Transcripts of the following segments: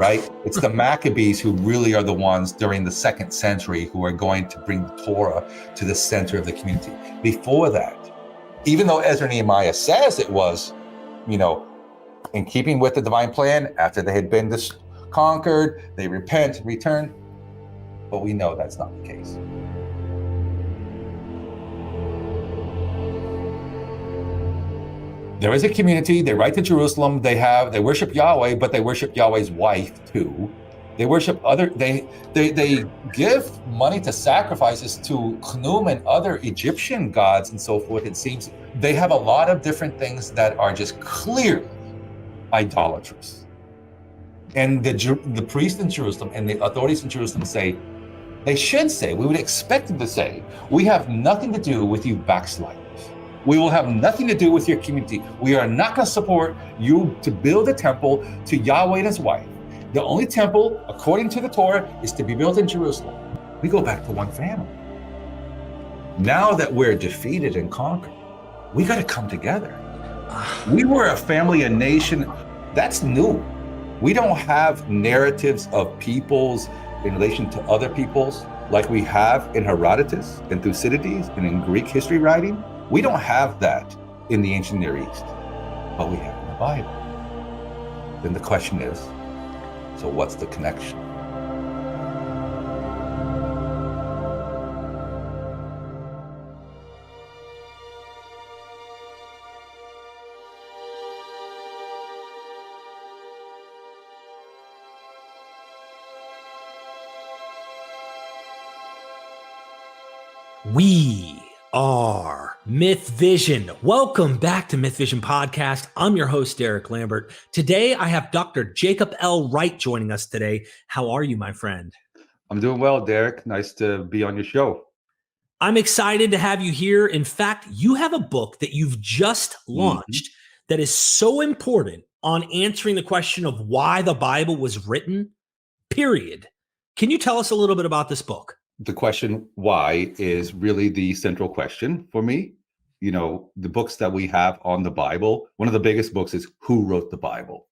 right? It's the Maccabees who really are the ones during the 2nd century who are going to bring the Torah to the center of the community. Before that, even though Ezra and Nehemiah says it was, in keeping with the divine plan, after they had been conquered, they repent, return, but we know that's not the case. There is a community, they write to Jerusalem, they worship Yahweh, but they worship Yahweh's wife too. They worship they give money to sacrifices to Khnum and other Egyptian gods and so forth. It seems they have a lot of different things that are just clearly idolatrous. And the priests in Jerusalem and the authorities in Jerusalem they should say, we would expect them to say, we have nothing to do with you backsliders. We will have nothing to do with your community. We are not going to support you to build a temple to Yahweh and his wife. The only temple, according to the Torah, is to be built in Jerusalem. We go back to one family. Now that we're defeated and conquered, we got to come together. We were a family, a nation. That's new. We don't have narratives of peoples in relation to other peoples like we have in Herodotus and Thucydides and in Greek history writing. We don't have that in the ancient Near East, but we have in the Bible. Then the question is, so what's the connection? We are MythVision. Welcome back to MythVision Podcast. I'm your host, Derek Lambert. Today, I have Dr. Jacob L. Wright joining us today. How are you, my friend? I'm doing well, Derek. Nice to be on your show. I'm excited to have you here. In fact, you have a book that you've just launched that is so important on answering the question of why the Bible was written, period. Can you tell us a little bit about this book? The question why is really the central question for me. The books that we have on the Bible, one of the biggest books is Who Wrote the Bible?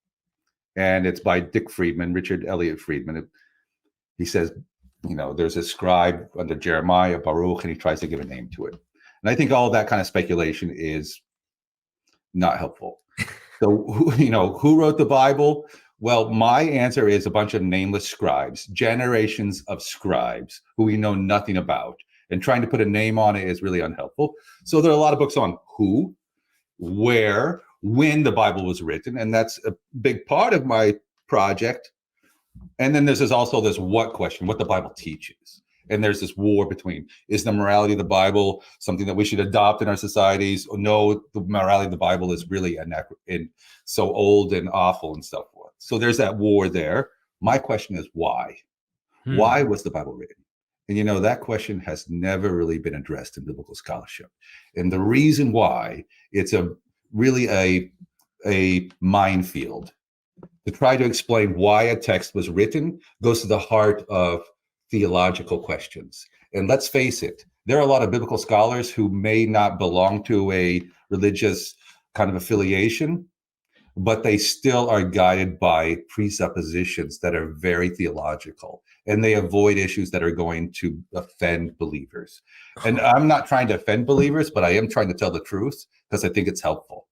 And it's by Richard Elliott Friedman. He says, there's a scribe under Jeremiah, Baruch, and he tries to give a name to it. And I think all that kind of speculation is not helpful. So, who wrote the Bible? Well, my answer is a bunch of nameless scribes, generations of scribes who we know nothing about. And trying to put a name on it is really unhelpful. So there are a lot of books on who, where, when the Bible was written. And that's a big part of my project. And then there's also this what question, what the Bible teaches. And there's this war between, is the morality of the Bible something that we should adopt in our societies? Or no, the morality of the Bible is really so old and awful and so forth. So there's that war there. My question is why? Why was the Bible written? And that question has never really been addressed in biblical scholarship. And the reason why, it's really a minefield. To try to explain why a text was written goes to the heart of theological questions. And let's face it, there are a lot of biblical scholars who may not belong to a religious kind of affiliation, but they still are guided by presuppositions that are very theological, and they avoid issues that are going to offend believers. And I'm not trying to offend believers, but I am trying to tell the truth because I think it's helpful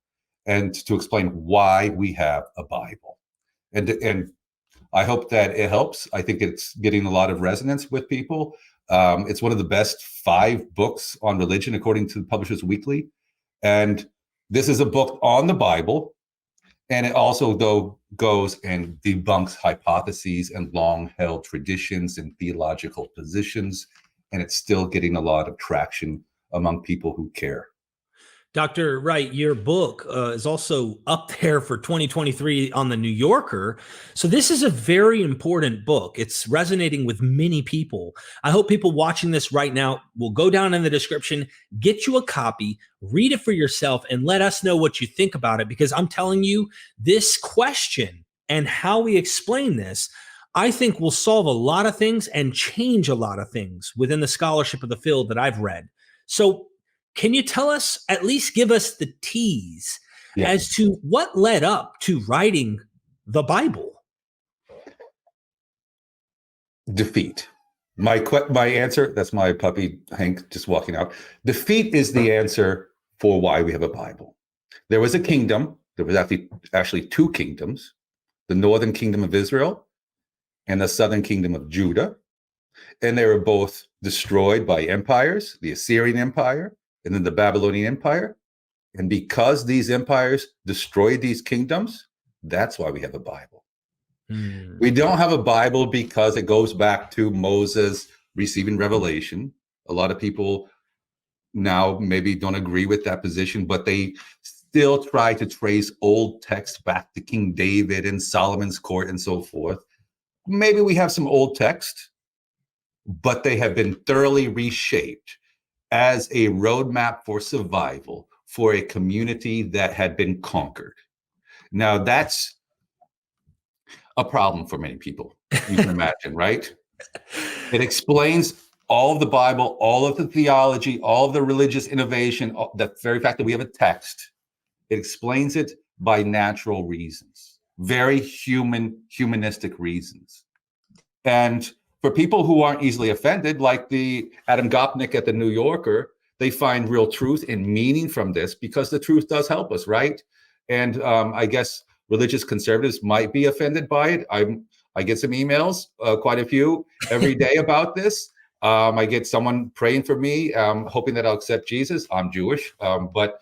and to explain why we have a Bible. And I hope that it helps. I think it's getting a lot of resonance with people. It's one of the best 5 books on religion, according to the Publishers Weekly. And this is a book on the Bible. And it also, though, goes and debunks hypotheses and long-held traditions and theological positions. And it's still getting a lot of traction among people who care. Dr. Wright, your book is also up there for 2023 on the New Yorker. So this is a very important book. It's resonating with many people. I hope people watching this right now will go down in the description, get you a copy, read it for yourself, and let us know what you think about it. Because I'm telling you, this question and how we explain this, I think will solve a lot of things and change a lot of things within the scholarship of the field that I've read. So can you tell us, at least give us the tease as to what led up to writing the Bible? Defeat. My answer, that's my puppy Hank just walking out. Defeat is the answer for why we have a Bible. There was a kingdom. There was actually two kingdoms, the northern kingdom of Israel and the southern kingdom of Judah. And they were both destroyed by empires, the Assyrian Empire and then the Babylonian Empire. And because these empires destroyed these kingdoms, that's why we have a Bible. We don't have a Bible because it goes back to Moses receiving revelation. A lot of people now maybe don't agree with that position, but they still try to trace old texts back to King David and Solomon's court and so forth. Maybe we have some old text, but they have been thoroughly reshaped as a roadmap for survival for a community that had been conquered. Now, that's a problem for many people, you can imagine, right? It explains all of the Bible, all of the theology, all of the religious innovation, the very fact that we have a text. It explains it by natural reasons, very humanistic reasons. And for people who aren't easily offended, like the Adam Gopnik at the New Yorker, they find real truth and meaning from this because the truth does help us, right? And I guess religious conservatives might be offended by it. I get some emails, quite a few every day about this. I get someone praying for me, hoping that I'll accept Jesus. I'm Jewish, but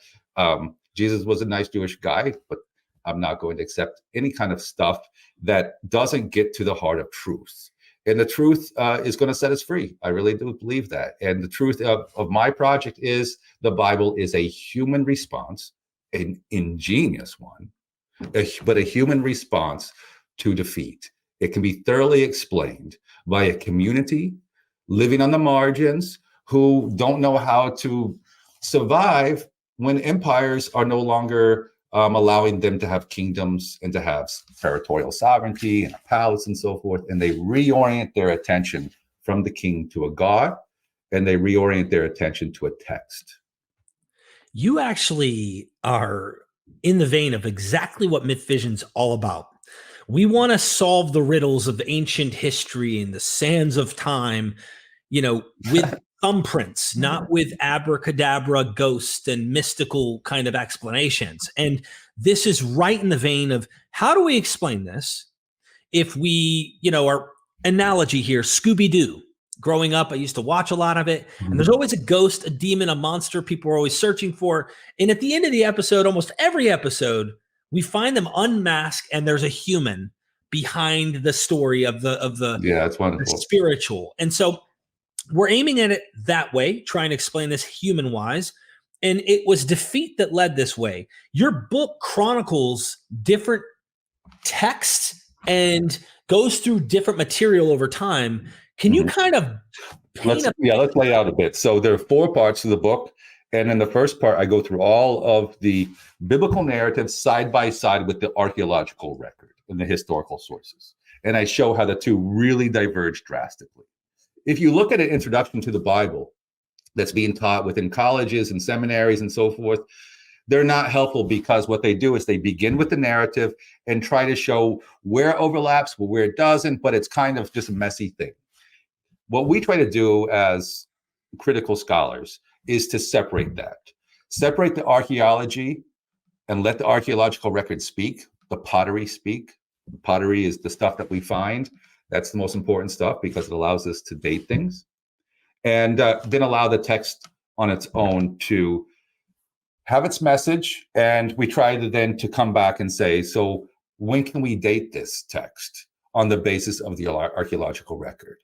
Jesus was a nice Jewish guy, but I'm not going to accept any kind of stuff that doesn't get to the heart of truth. And the truth is going to set us free. I really do believe that. And the truth of my project is the Bible is a human response, an ingenious one, but a human response to defeat. It can be thoroughly explained by a community living on the margins who don't know how to survive when empires are no longer allowing them to have kingdoms and to have territorial sovereignty and a palace and so forth. And they reorient their attention from the king to a god, and they reorient their attention to a text. You actually are in the vein of exactly what MythVision's all about. We want to solve the riddles of ancient history and the sands of time, with thumbprints, not with abracadabra, ghosts, and mystical kind of explanations. And this is right in the vein of how do we explain this? If we, our analogy here, Scooby-Doo. Growing up, I used to watch a lot of it. And there's always a ghost, a demon, a monster people are always searching for. And at the end of the episode, almost every episode, we find them unmasked and there's a human behind the story of the That's wonderful. The spiritual. And so we're aiming at it that way, trying to explain this human wise. And it was defeat that led this way. Your book chronicles different texts and goes through different material over time. Can you kind of let's lay out a bit. So there are 4 parts to the book. And in the first part, I go through all of the biblical narratives side by side with the archaeological record and the historical sources. And I show how the two really diverge drastically. If you look at an introduction to the Bible that's being taught within colleges and seminaries and so forth, they're not helpful because what they do is they begin with the narrative and try to show where it overlaps, where it doesn't, but it's kind of just a messy thing. What we try to do as critical scholars is to separate the archaeology and let the archaeological record speak, the pottery speak. The pottery is the stuff that we find. That's the most important stuff because it allows us to date things. And then allow the text on its own to have its message. And we try to come back and say, so when can we date this text on the basis of the archaeological record?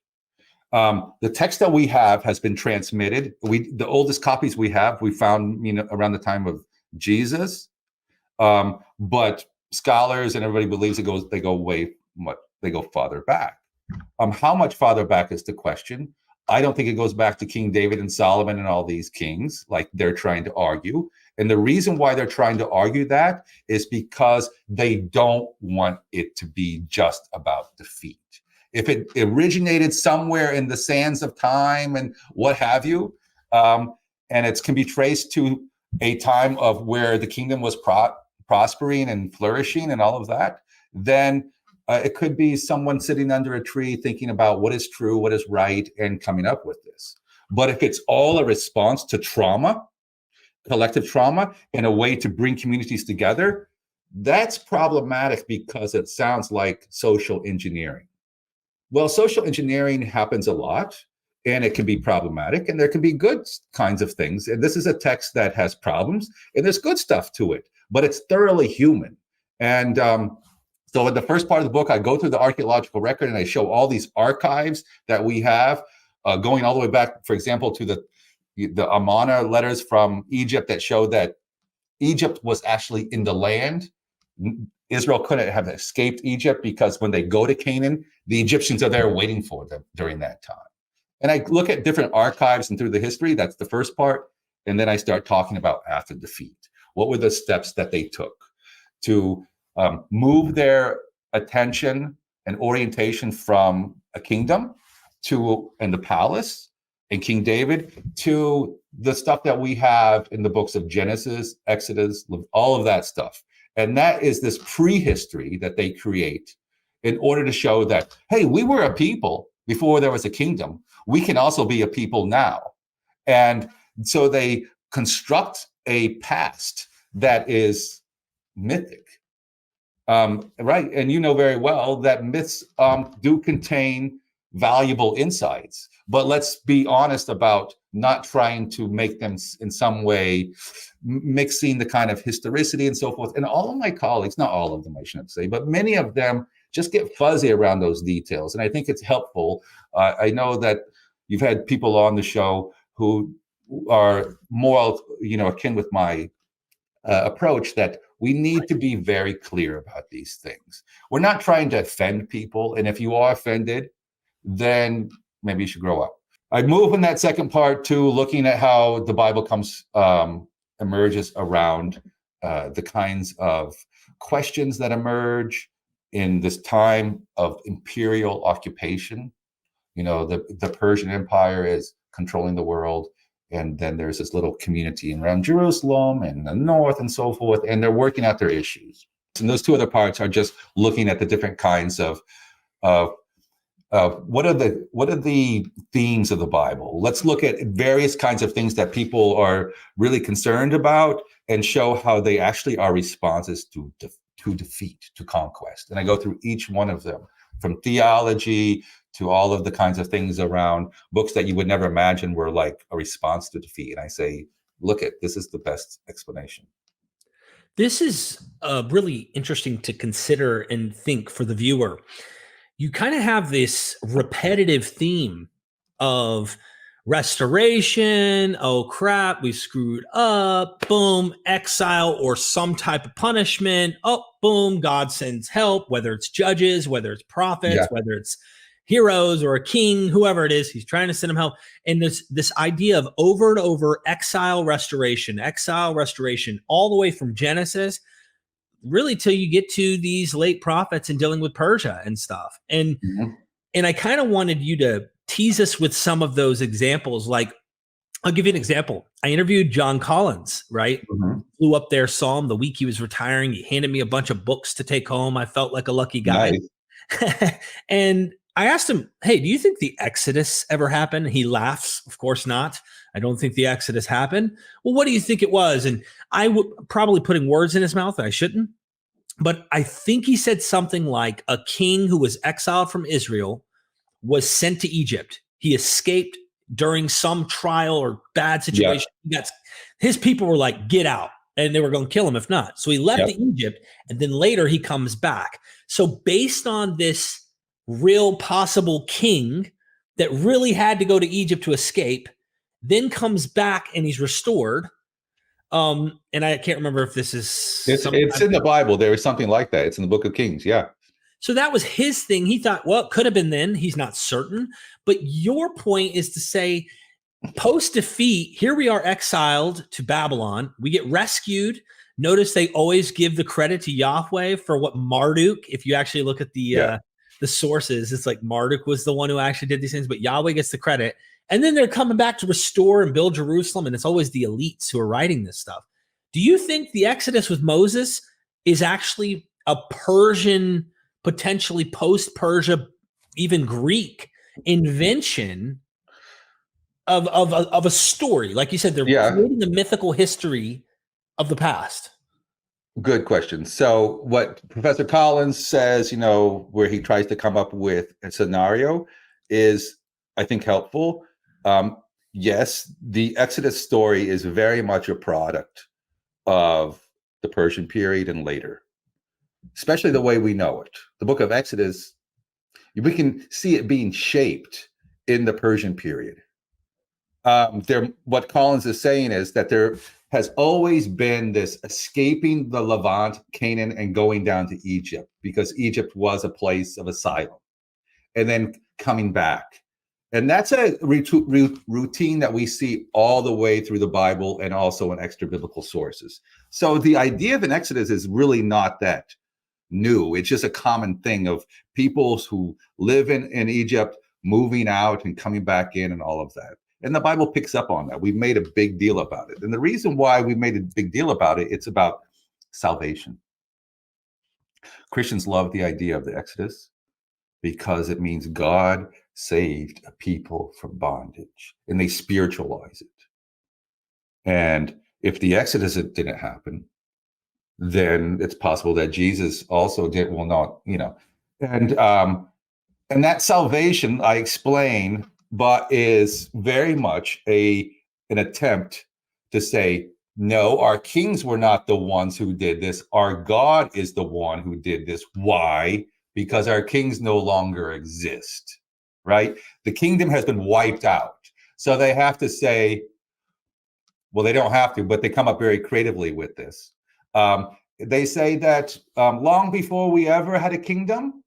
The text that we have has been transmitted. The oldest copies we have, we found around the time of Jesus. But scholars and everybody believes they go farther back. How much farther back is the question? I don't think it goes back to King David and Solomon and all these kings like they're trying to argue. And the reason why they're trying to argue that is because they don't want it to be just about defeat. If it originated somewhere in the sands of time and what have you, and it can be traced to a time of where the kingdom was prospering and flourishing and all of that, then It could be someone sitting under a tree thinking about what is true, what is right, and coming up with this. But if it's all a response to trauma, collective trauma, and a way to bring communities together, that's problematic because it sounds like social engineering. Well, social engineering happens a lot, and it can be problematic, and there can be good kinds of things. And this is a text that has problems, and there's good stuff to it, but it's thoroughly human. And so in the first part of the book, I go through the archaeological record, and I show all these archives that we have, going all the way back, for example, to the Amarna letters from Egypt that show that Egypt was actually in the land. Israel couldn't have escaped Egypt because when they go to Canaan, the Egyptians are there waiting for them during that time. And I look at different archives and through the history. That's the first part. And then I start talking about after defeat. What were the steps that they took to move their attention and orientation from a kingdom and the palace and King David to the stuff that we have in the books of Genesis, Exodus, all of that stuff. And that is this prehistory that they create in order to show that, hey, we were a people before there was a kingdom. We can also be a people now. And so they construct a past that is mythic. Right. And you know very well that myths do contain valuable insights. But let's be honest about not trying to make them in some way mixing the kind of historicity and so forth. And all of my colleagues, not all of them, I shouldn't say, but many of them just get fuzzy around those details. And I think it's helpful. I know that you've had people on the show who are more, akin with my approach, that we need to be very clear about these things. We're not trying to offend people. And if you are offended, then maybe you should grow up. I move in that second part to looking at how the Bible emerges around the kinds of questions that emerge in this time of imperial occupation. The Persian Empire is controlling the world. And then there's this little community around Jerusalem and the north and so forth, and they're working out their issues. And those two other parts are just looking at the different kinds of what are the themes of the Bible. Let's look at various kinds of things that people are really concerned about and show how they actually are responses to defeat, to conquest. And I go through each one of them, from theology to all of the kinds of things around books that you would never imagine were like a response to defeat. And I say, this is the best explanation. This is really interesting to consider and think for the viewer. You kind of have this repetitive theme of restoration. Oh crap, we screwed up. Boom, exile or some type of punishment. Oh, boom, God sends help, whether it's judges, whether it's prophets, whether it's heroes or a king, whoever it is, he's trying to send them help. And this idea of over and over exile, restoration, all the way from Genesis, really till you get to these late prophets and dealing with Persia and stuff. And and I kind of wanted you to tease us with some of those examples. Like, I'll give you an example. I interviewed John Collins, right? Flew up there, saw him the week he was retiring. He handed me a bunch of books to take home. I felt like a lucky guy. Nice. And I asked him, hey, do you think the Exodus ever happened? He laughs. Of course not. I don't think the Exodus happened. Well, what do you think it was? And I would probably putting words in his mouth that I shouldn't. But I think he said something like a king who was exiled from Israel was sent to Egypt. He escaped during some trial or bad situation. His people were like, get out. And they were going to kill him if not. So he left to Egypt. And then later he comes back. So based on this real possible king that really had to go to Egypt to escape, then comes back and he's restored. And I can't remember if this is... It's in the Bible. There is something like that. It's in the Book of Kings. Yeah. So that was his thing. He thought, well, it could have been then. He's not certain. But your point is to say, post-defeat, here we are exiled to Babylon. We get rescued. Notice they always give the credit to Yahweh for what Marduk, if you actually look at the sources, it's like Marduk was the one who actually did these things, but Yahweh gets the credit. And then they're coming back to restore and build Jerusalem, and it's always the elites who are writing this stuff. Do you think the Exodus with Moses is actually a Persian potentially post-Persia, even Greek invention of a story. Like you said, they're creating the mythical history of the past. Good question. So what Professor Collins says, where he tries to come up with a scenario is, I think, helpful. Yes, the Exodus story is very much a product of the Persian period and later, especially the way we know it. The book of Exodus, we can see it being shaped in the Persian period. What Collins is saying is that there has always been this escaping the Levant, Canaan, and going down to Egypt, because Egypt was a place of asylum, and then coming back. And that's a routine that we see all the way through the Bible and also in extra biblical sources. So the idea of an Exodus is really not that new. It's just a common thing of peoples who live in Egypt moving out and coming back in and all of that. And the Bible picks up on that. We've made a big deal about it. And the reason why we made a big deal about it, it's about salvation. Christians love the idea of the Exodus because it means God saved a people from bondage, and they spiritualize it. And if the Exodus didn't happen, then it's possible that Jesus also will not, and that salvation, I explain, but is very much an attempt to say, no, our kings were not the ones who did this. Our God is the one who did this. Why? Because our kings no longer exist, right? The kingdom has been wiped out. So they have to say, well, they don't have to, but they come up very creatively with this. They say that long before we ever had a kingdom,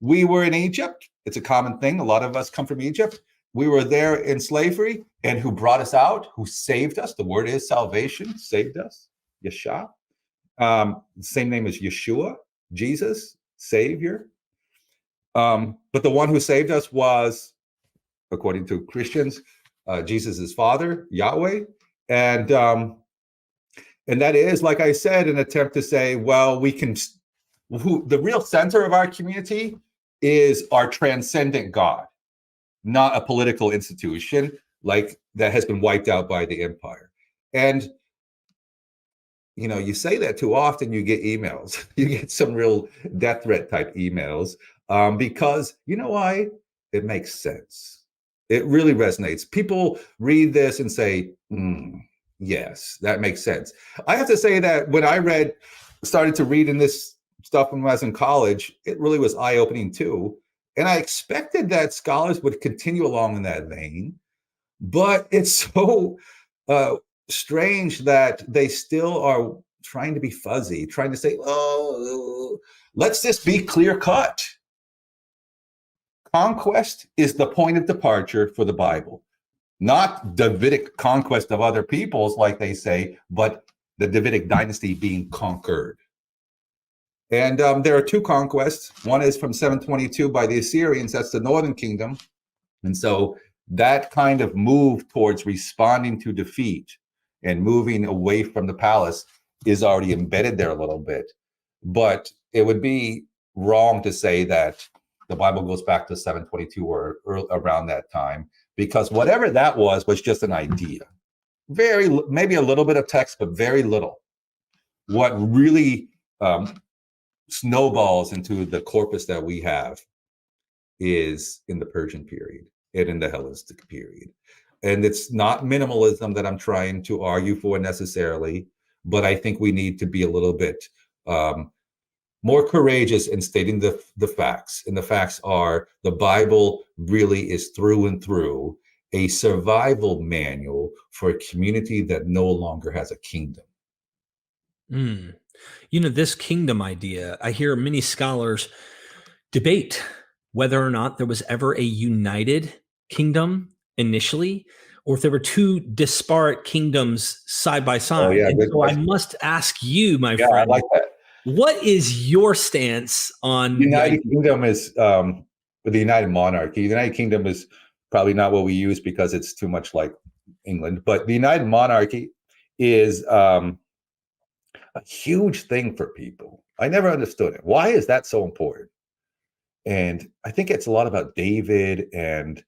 we were in Egypt. It's a common thing. A lot of us come from Egypt. We were there in slavery, and who brought us out, who saved us? The word is salvation, saved us, Yeshua. Same name as Yeshua, Jesus, Savior. But the one who saved us was, according to Christians, Jesus' Father, Yahweh. And that is, like I said, an attempt to say, well, the real center of our community is our transcendent God, not a political institution like that has been wiped out by the empire. And you say that too often, you get emails. You get some real death threat type emails, because you know why? It makes sense. It really resonates. People read this and say, yes, that makes sense. I have to say that when I started to read in this stuff when I was in college, it really was eye-opening too. And I expected that scholars would continue along in that vein, but it's so strange that they still are trying to be fuzzy, trying to say, oh, let's just be clear-cut. Conquest is the point of departure for the Bible, not Davidic conquest of other peoples, like they say, but the Davidic dynasty being conquered. And there are two conquests. One is from 722 by the Assyrians. That's the northern kingdom. And so that kind of move towards responding to defeat and moving away from the palace is already embedded there a little bit. But it would be wrong to say that the Bible goes back to 722 or around that time, because whatever that was just an idea. Maybe a little bit of text, but very little. What really snowballs into the corpus that we have is in the Persian period and in the Hellenistic period. And it's not minimalism that I'm trying to argue for necessarily, but I think we need to be a little bit more courageous in stating the facts. And the facts are, the Bible really is through and through a survival manual for a community that no longer has a kingdom. This kingdom idea, I hear many scholars debate whether or not there was ever a united kingdom initially, or if there were two disparate kingdoms side by side. Oh, yeah, and so I must ask you, my friend, I like that. What is your stance on United Kingdom? Is the United Monarchy. The United Kingdom is probably not what we use because it's too much like England, but the United Monarchy is a huge thing for people. I never understood it. Why is that so important? And I think it's a lot about David, and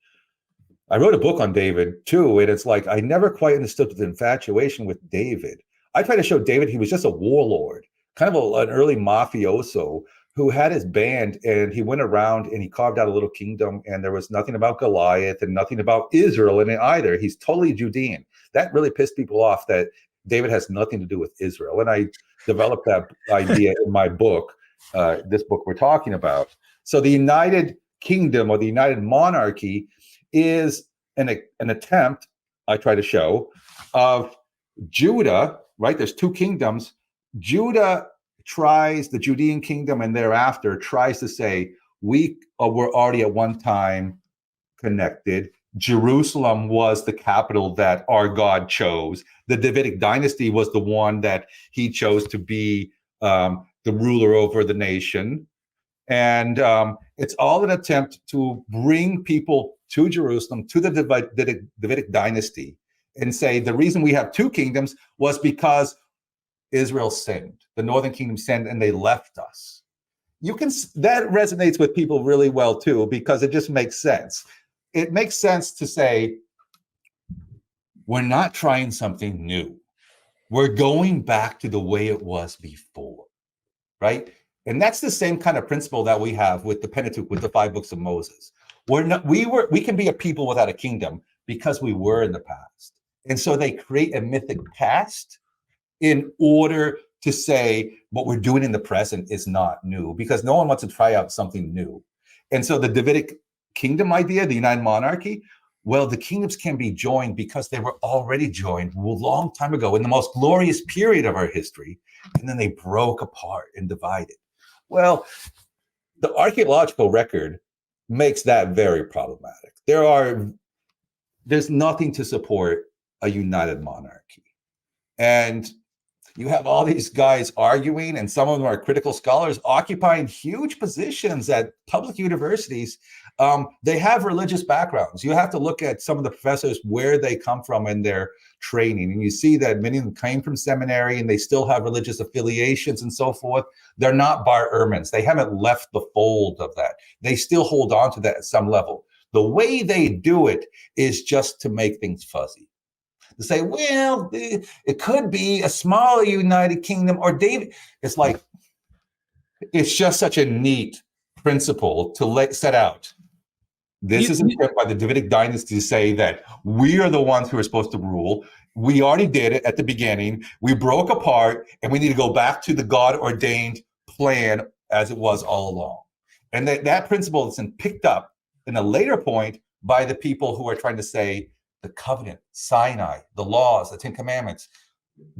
I wrote a book on David too, and it's like I never quite understood the infatuation with David. I try to show David he was just a warlord, kind of an early mafioso who had his band, and he went around and he carved out a little kingdom, and there was nothing about Goliath and nothing about Israel in it either. He's totally Judean. That really pissed people off, that David has nothing to do with Israel. And I developed that idea in my book, this book we're talking about. So the United Kingdom, or the United Monarchy, is an attempt, I try to show, of Judah, right? There's two kingdoms. Judah tries, the Judean kingdom and thereafter tries to say, we were already at one time connected. Jerusalem was the capital that our God chose. The Davidic dynasty was the one that he chose to be the ruler over the nation. And it's all an attempt to bring people to Jerusalem, to the Davidic dynasty, and say the reason we have two kingdoms was because Israel sinned. The northern kingdom sinned and they left us. That resonates with people really well too, because it just makes sense. It makes sense to say, we're not trying something new. We're going back to the way it was before, right? And that's the same kind of principle that we have with the Pentateuch, with the 5 books of Moses. We can be a people without a kingdom because we were in the past. And so they create a mythic past in order to say what we're doing in the present is not new, because no one wants to try out something new. And so the Davidic kingdom idea, the United Monarchy, well, the kingdoms can be joined because they were already joined a long time ago in the most glorious period of our history, and then they broke apart and divided. Well, the archaeological record makes that very problematic. There's nothing to support a united monarchy. And you have all these guys arguing, and some of them are critical scholars occupying huge positions at public universities. They have religious backgrounds. You have to look at some of the professors, where they come from in their training. And you see that many of them came from seminary and they still have religious affiliations and so forth. They're not Bar Ehrmans. They haven't left the fold of that. They still hold on to that at some level. The way they do it is just to make things fuzzy. To say, well, it could be a smaller United Kingdom, or David. It's like, it's just such a neat principle to set out. This is an attempt by the Davidic dynasty to say that we are the ones who are supposed to rule. We already did it at the beginning. We broke apart, and we need to go back to the God-ordained plan as it was all along. And that principle has been picked up in a later point by the people who are trying to say the covenant, Sinai, the laws, the 10 Commandments,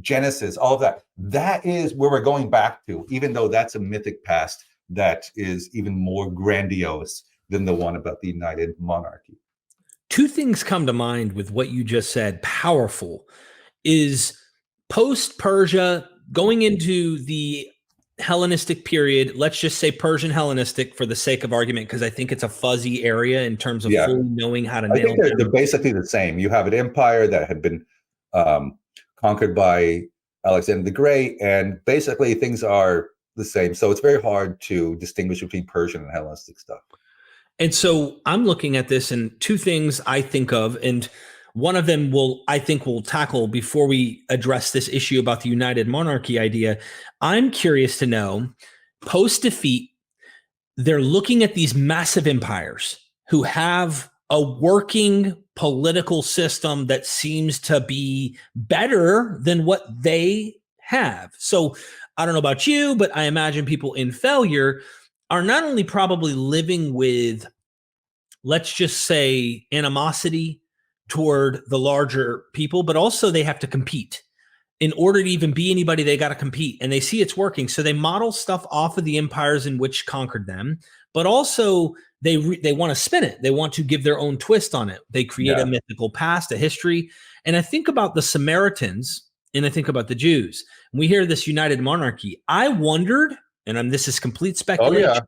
Genesis, all of that. That is where we're going back to, even though that's a mythic past that is even more grandiose than the one about the United Monarchy. Two things come to mind with what you just said. Powerful is post-Persia, going into the Hellenistic period. Let's just say Persian Hellenistic for the sake of argument, because I think it's a fuzzy area in terms of fully knowing how to nail it. I think they're basically the same. You have an empire that had been conquered by Alexander the Great, and basically things are the same. So it's very hard to distinguish between Persian and Hellenistic stuff. And so I'm looking at this, and two things I think of, and one of them we'll tackle before we address this issue about the United Monarchy idea. I'm curious to know, post-defeat, they're looking at these massive empires who have a working political system that seems to be better than what they have. So I don't know about you, but I imagine people in failure are not only probably living with, let's just say, animosity toward the larger people, but also they have to compete. In order to even be anybody, they got to compete, and they see it's working. So they model stuff off of the empires in which conquered them, but also they want to spin it. They want to give their own twist on it. They create a mythical past, a history. And I think about the Samaritans, and I think about the Jews. We hear this United Monarchy. I wondered, and this is complete speculation,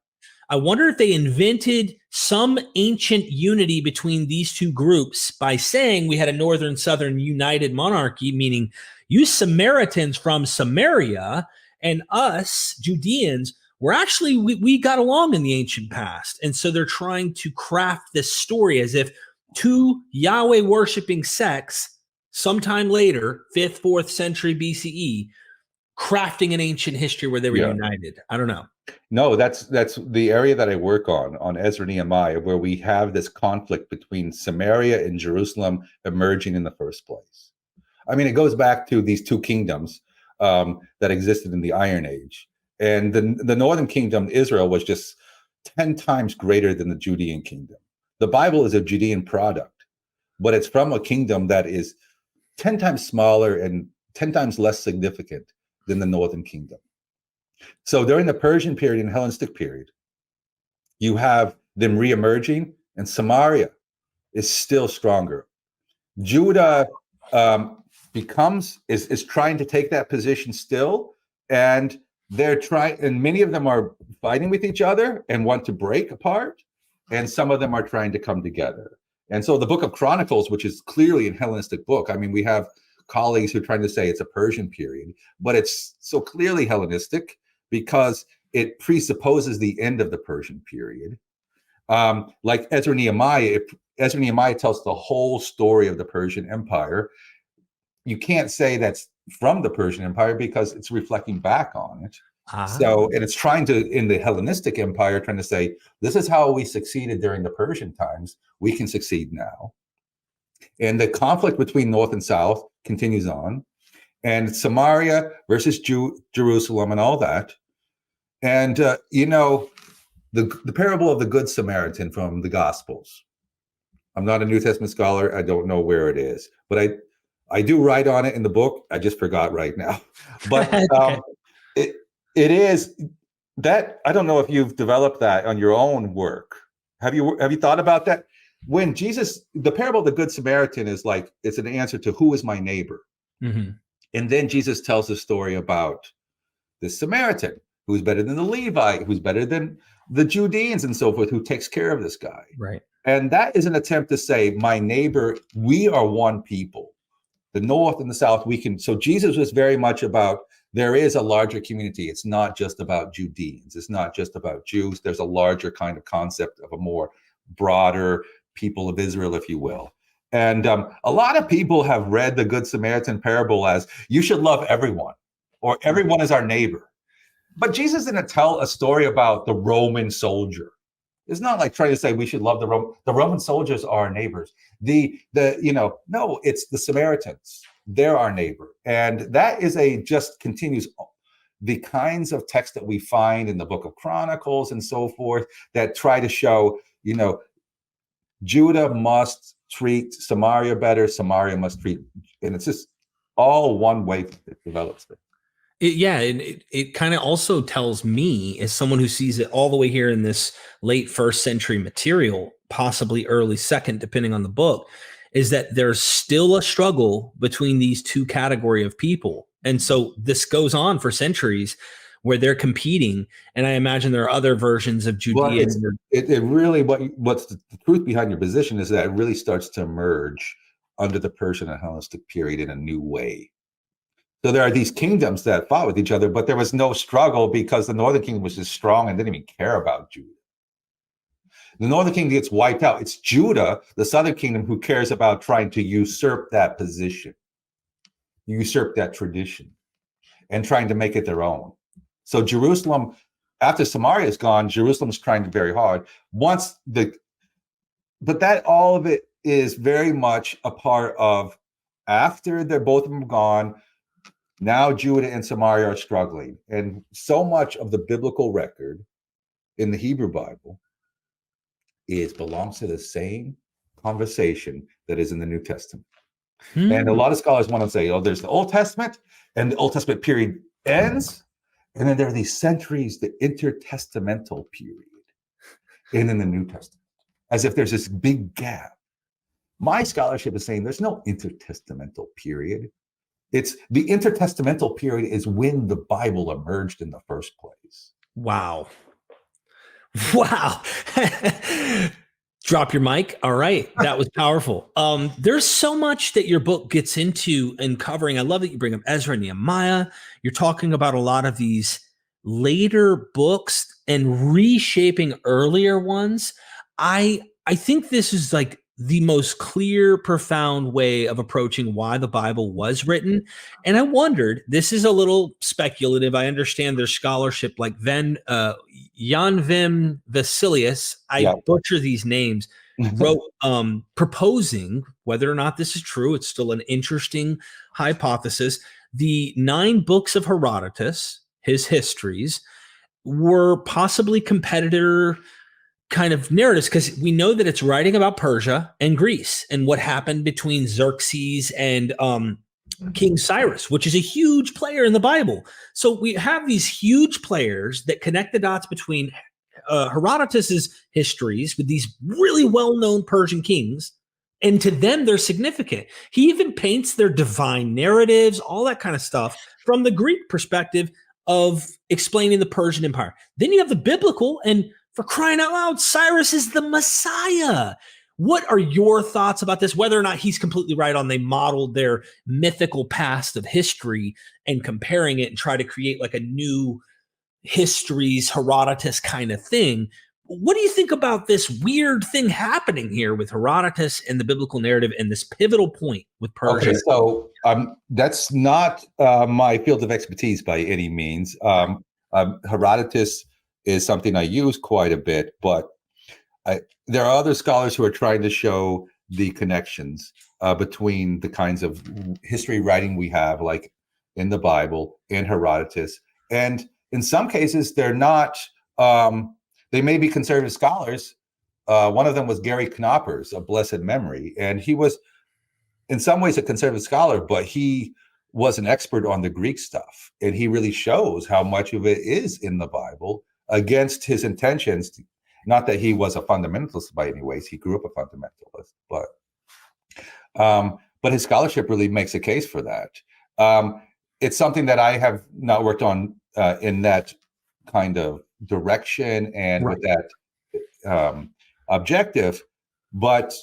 I wonder if they invented some ancient unity between these two groups by saying we had a northern southern united monarchy, meaning you Samaritans from Samaria And us Judeans, we got along in the ancient past. And so they're trying to craft this story as if two Yahweh worshiping sects sometime later, 5th, 4th century BCE, crafting an ancient history where they were united. I don't know. No, that's the area that I work on Ezra and Nehemiah, where we have this conflict between Samaria and Jerusalem emerging in the first place. I mean, it goes back to these two kingdoms that existed in the Iron Age. And the northern kingdom, Israel, was just 10 times greater than the Judean kingdom. The Bible is a Judean product, but it's from a kingdom that is 10 times smaller and 10 times less significant than the northern kingdom. So during the Persian period and Hellenistic period, you have them reemerging, and Samaria is still stronger. Judah is trying to take that position still, and many of them are fighting with each other and want to break apart, and some of them are trying to come together. And so the book of Chronicles, which is clearly a Hellenistic book, I mean, we have colleagues who are trying to say it's a Persian period, but it's so clearly Hellenistic because it presupposes the end of the Persian period. Like Ezra and Nehemiah tells the whole story of the Persian Empire. You can't say that's from the Persian Empire because it's reflecting back on it. So, and it's trying to, in the Hellenistic Empire, trying to say, this is how we succeeded during the Persian times. We can succeed now. And the conflict between North and South continues on. And Samaria versus Jerusalem and all that. And, the parable of the Good Samaritan from the Gospels. I'm not a New Testament scholar. I don't know where it is. But I do write on it in the book. I just forgot right now. But it is that, I don't know if you've developed that on your own work. Have you thought about that? When the parable of the Good Samaritan is like, it's an answer to who is my neighbor. Mm-hmm. And then Jesus tells the story about this Samaritan who's better than the Levite, who's better than the Judeans and so forth, who takes care of this guy. Right. And that is an attempt to say, my neighbor, we are one people. The North and the South, so Jesus was very much about, there is a larger community. It's not just about Judeans. It's not just about Jews. There's a larger kind of concept of a more broader people of Israel, if you will. And a lot of people have read the Good Samaritan parable as, you should love everyone, or everyone is our neighbor. But Jesus didn't tell a story about the Roman soldier. It's not like trying to say we should love the Roman soldiers are our neighbors. No, it's the Samaritans. They're our neighbor. And that is just continues the kinds of text that we find in the book of Chronicles and so forth that try to show, Judah must treat Samaria better. Samaria must treat, and it's just all one way it develops it. It kind of also tells me, as someone who sees it all the way here in this late 1st century material, possibly early 2nd, depending on the book, is that there's still a struggle between these two category of people. And so this goes on for centuries where they're competing. And I imagine there are other versions of Judaism. Well, it really, what's the truth behind your position is that it really starts to emerge under the Persian and Hellenistic period in a new way. So there are these kingdoms that fought with each other, but there was no struggle because the northern kingdom was just strong and didn't even care about Judah. The northern kingdom gets wiped out. It's Judah, the southern kingdom, who cares about trying to usurp that position, usurp that tradition, and trying to make it their own. So Jerusalem, after Samaria is gone, Jerusalem's trying very hard. But that all of it is very much a part of, after they're both of them gone, now Judah and Samaria are struggling. And so much of the biblical record in the Hebrew Bible belongs to the same conversation that is in the New Testament. And a lot of scholars want to say, there's the Old Testament, and the Old Testament period ends, and then there are these centuries, the intertestamental period, and in the New Testament, as if there's this big gap. My scholarship is saying there's no intertestamental period. It's the intertestamental period is when the Bible emerged in the first place. Wow. Drop your mic. All right. That was powerful. There's so much that your book gets into and covering. I love that you bring up Ezra and Nehemiah. You're talking about a lot of these later books and reshaping earlier ones. I think this is like the most clear, profound way of approaching why the Bible was written. And I wondered, this is a little speculative. I understand there's scholarship like Janvim Vasilius. I butcher these names. Wrote proposing whether or not this is true. It's still an interesting hypothesis. The 9 books of Herodotus, his histories, were possibly competitor kind of narratives, because we know that it's writing about Persia and Greece and what happened between Xerxes and King Cyrus, which is a huge player in the Bible. So we have these huge players that connect the dots between Herodotus's histories with these really well-known Persian kings, and to them they're significant. He even paints their divine narratives, all that kind of stuff, from the Greek perspective of explaining the Persian Empire. Then you have the biblical, and for crying out loud, Cyrus is the Messiah. What are your thoughts about this? Whether or not he's completely right on they modeled their mythical past of history and comparing it and try to create like a new histories Herodotus kind of thing. What do you think about this weird thing happening here with Herodotus and the biblical narrative and this pivotal point with Persia? Okay, so that's not my field of expertise by any means. Herodotus is something I use quite a bit, but there are other scholars who are trying to show the connections between the kinds of history writing we have, like in the Bible, in Herodotus. And in some cases, they're not, they may be conservative scholars. One of them was Gary Knoppers of blessed memory. And he was, in some ways, a conservative scholar, but he was an expert on the Greek stuff. And he really shows how much of it is in the Bible against his intentions. Not that he was a fundamentalist by any ways. He grew up a fundamentalist, but his scholarship really makes a case for that. It's something that I have not worked on in that kind of direction and with that objective, but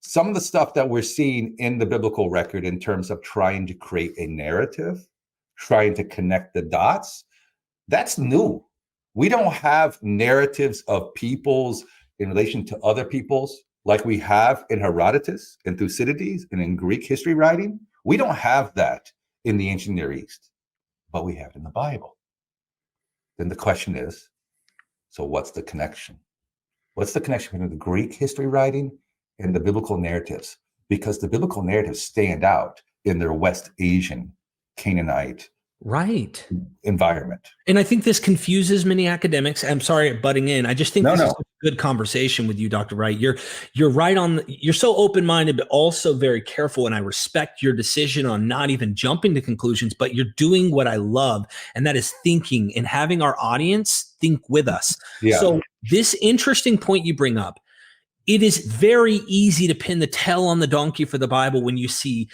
some of the stuff that we're seeing in the biblical record in terms of trying to create a narrative, trying to connect the dots, that's new. We don't have narratives of peoples in relation to other peoples like we have in Herodotus and Thucydides and in Greek history writing. We don't have that in the ancient Near East, but we have it in the Bible. Then the question is, so what's the connection? What's the connection between the Greek history writing and the biblical narratives? Because the biblical narratives stand out in their West Asian, Canaanite environment. And I think this confuses many academics. I'm sorry I'm butting in. I just think this is a good conversation with you, Dr. Wright. You're right on. You're so open-minded, but also very careful. And I respect your decision on not even jumping to conclusions, but you're doing what I love. And that is thinking and having our audience think with us. Yeah. So this interesting point you bring up, it is very easy to pin the tail on the donkey for the Bible when you see,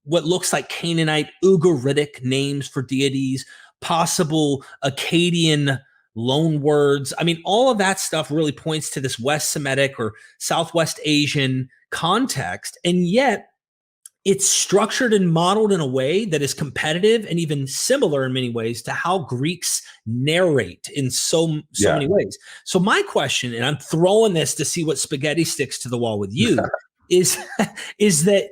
what looks like Canaanite, Ugaritic names for deities, possible Akkadian loan words. I mean, all of that stuff really points to this West Semitic or Southwest Asian context. And yet it's structured and modeled in a way that is competitive and even similar in many ways to how Greeks narrate in so many ways. So my question, and I'm throwing this to see what spaghetti sticks to the wall with you, is that,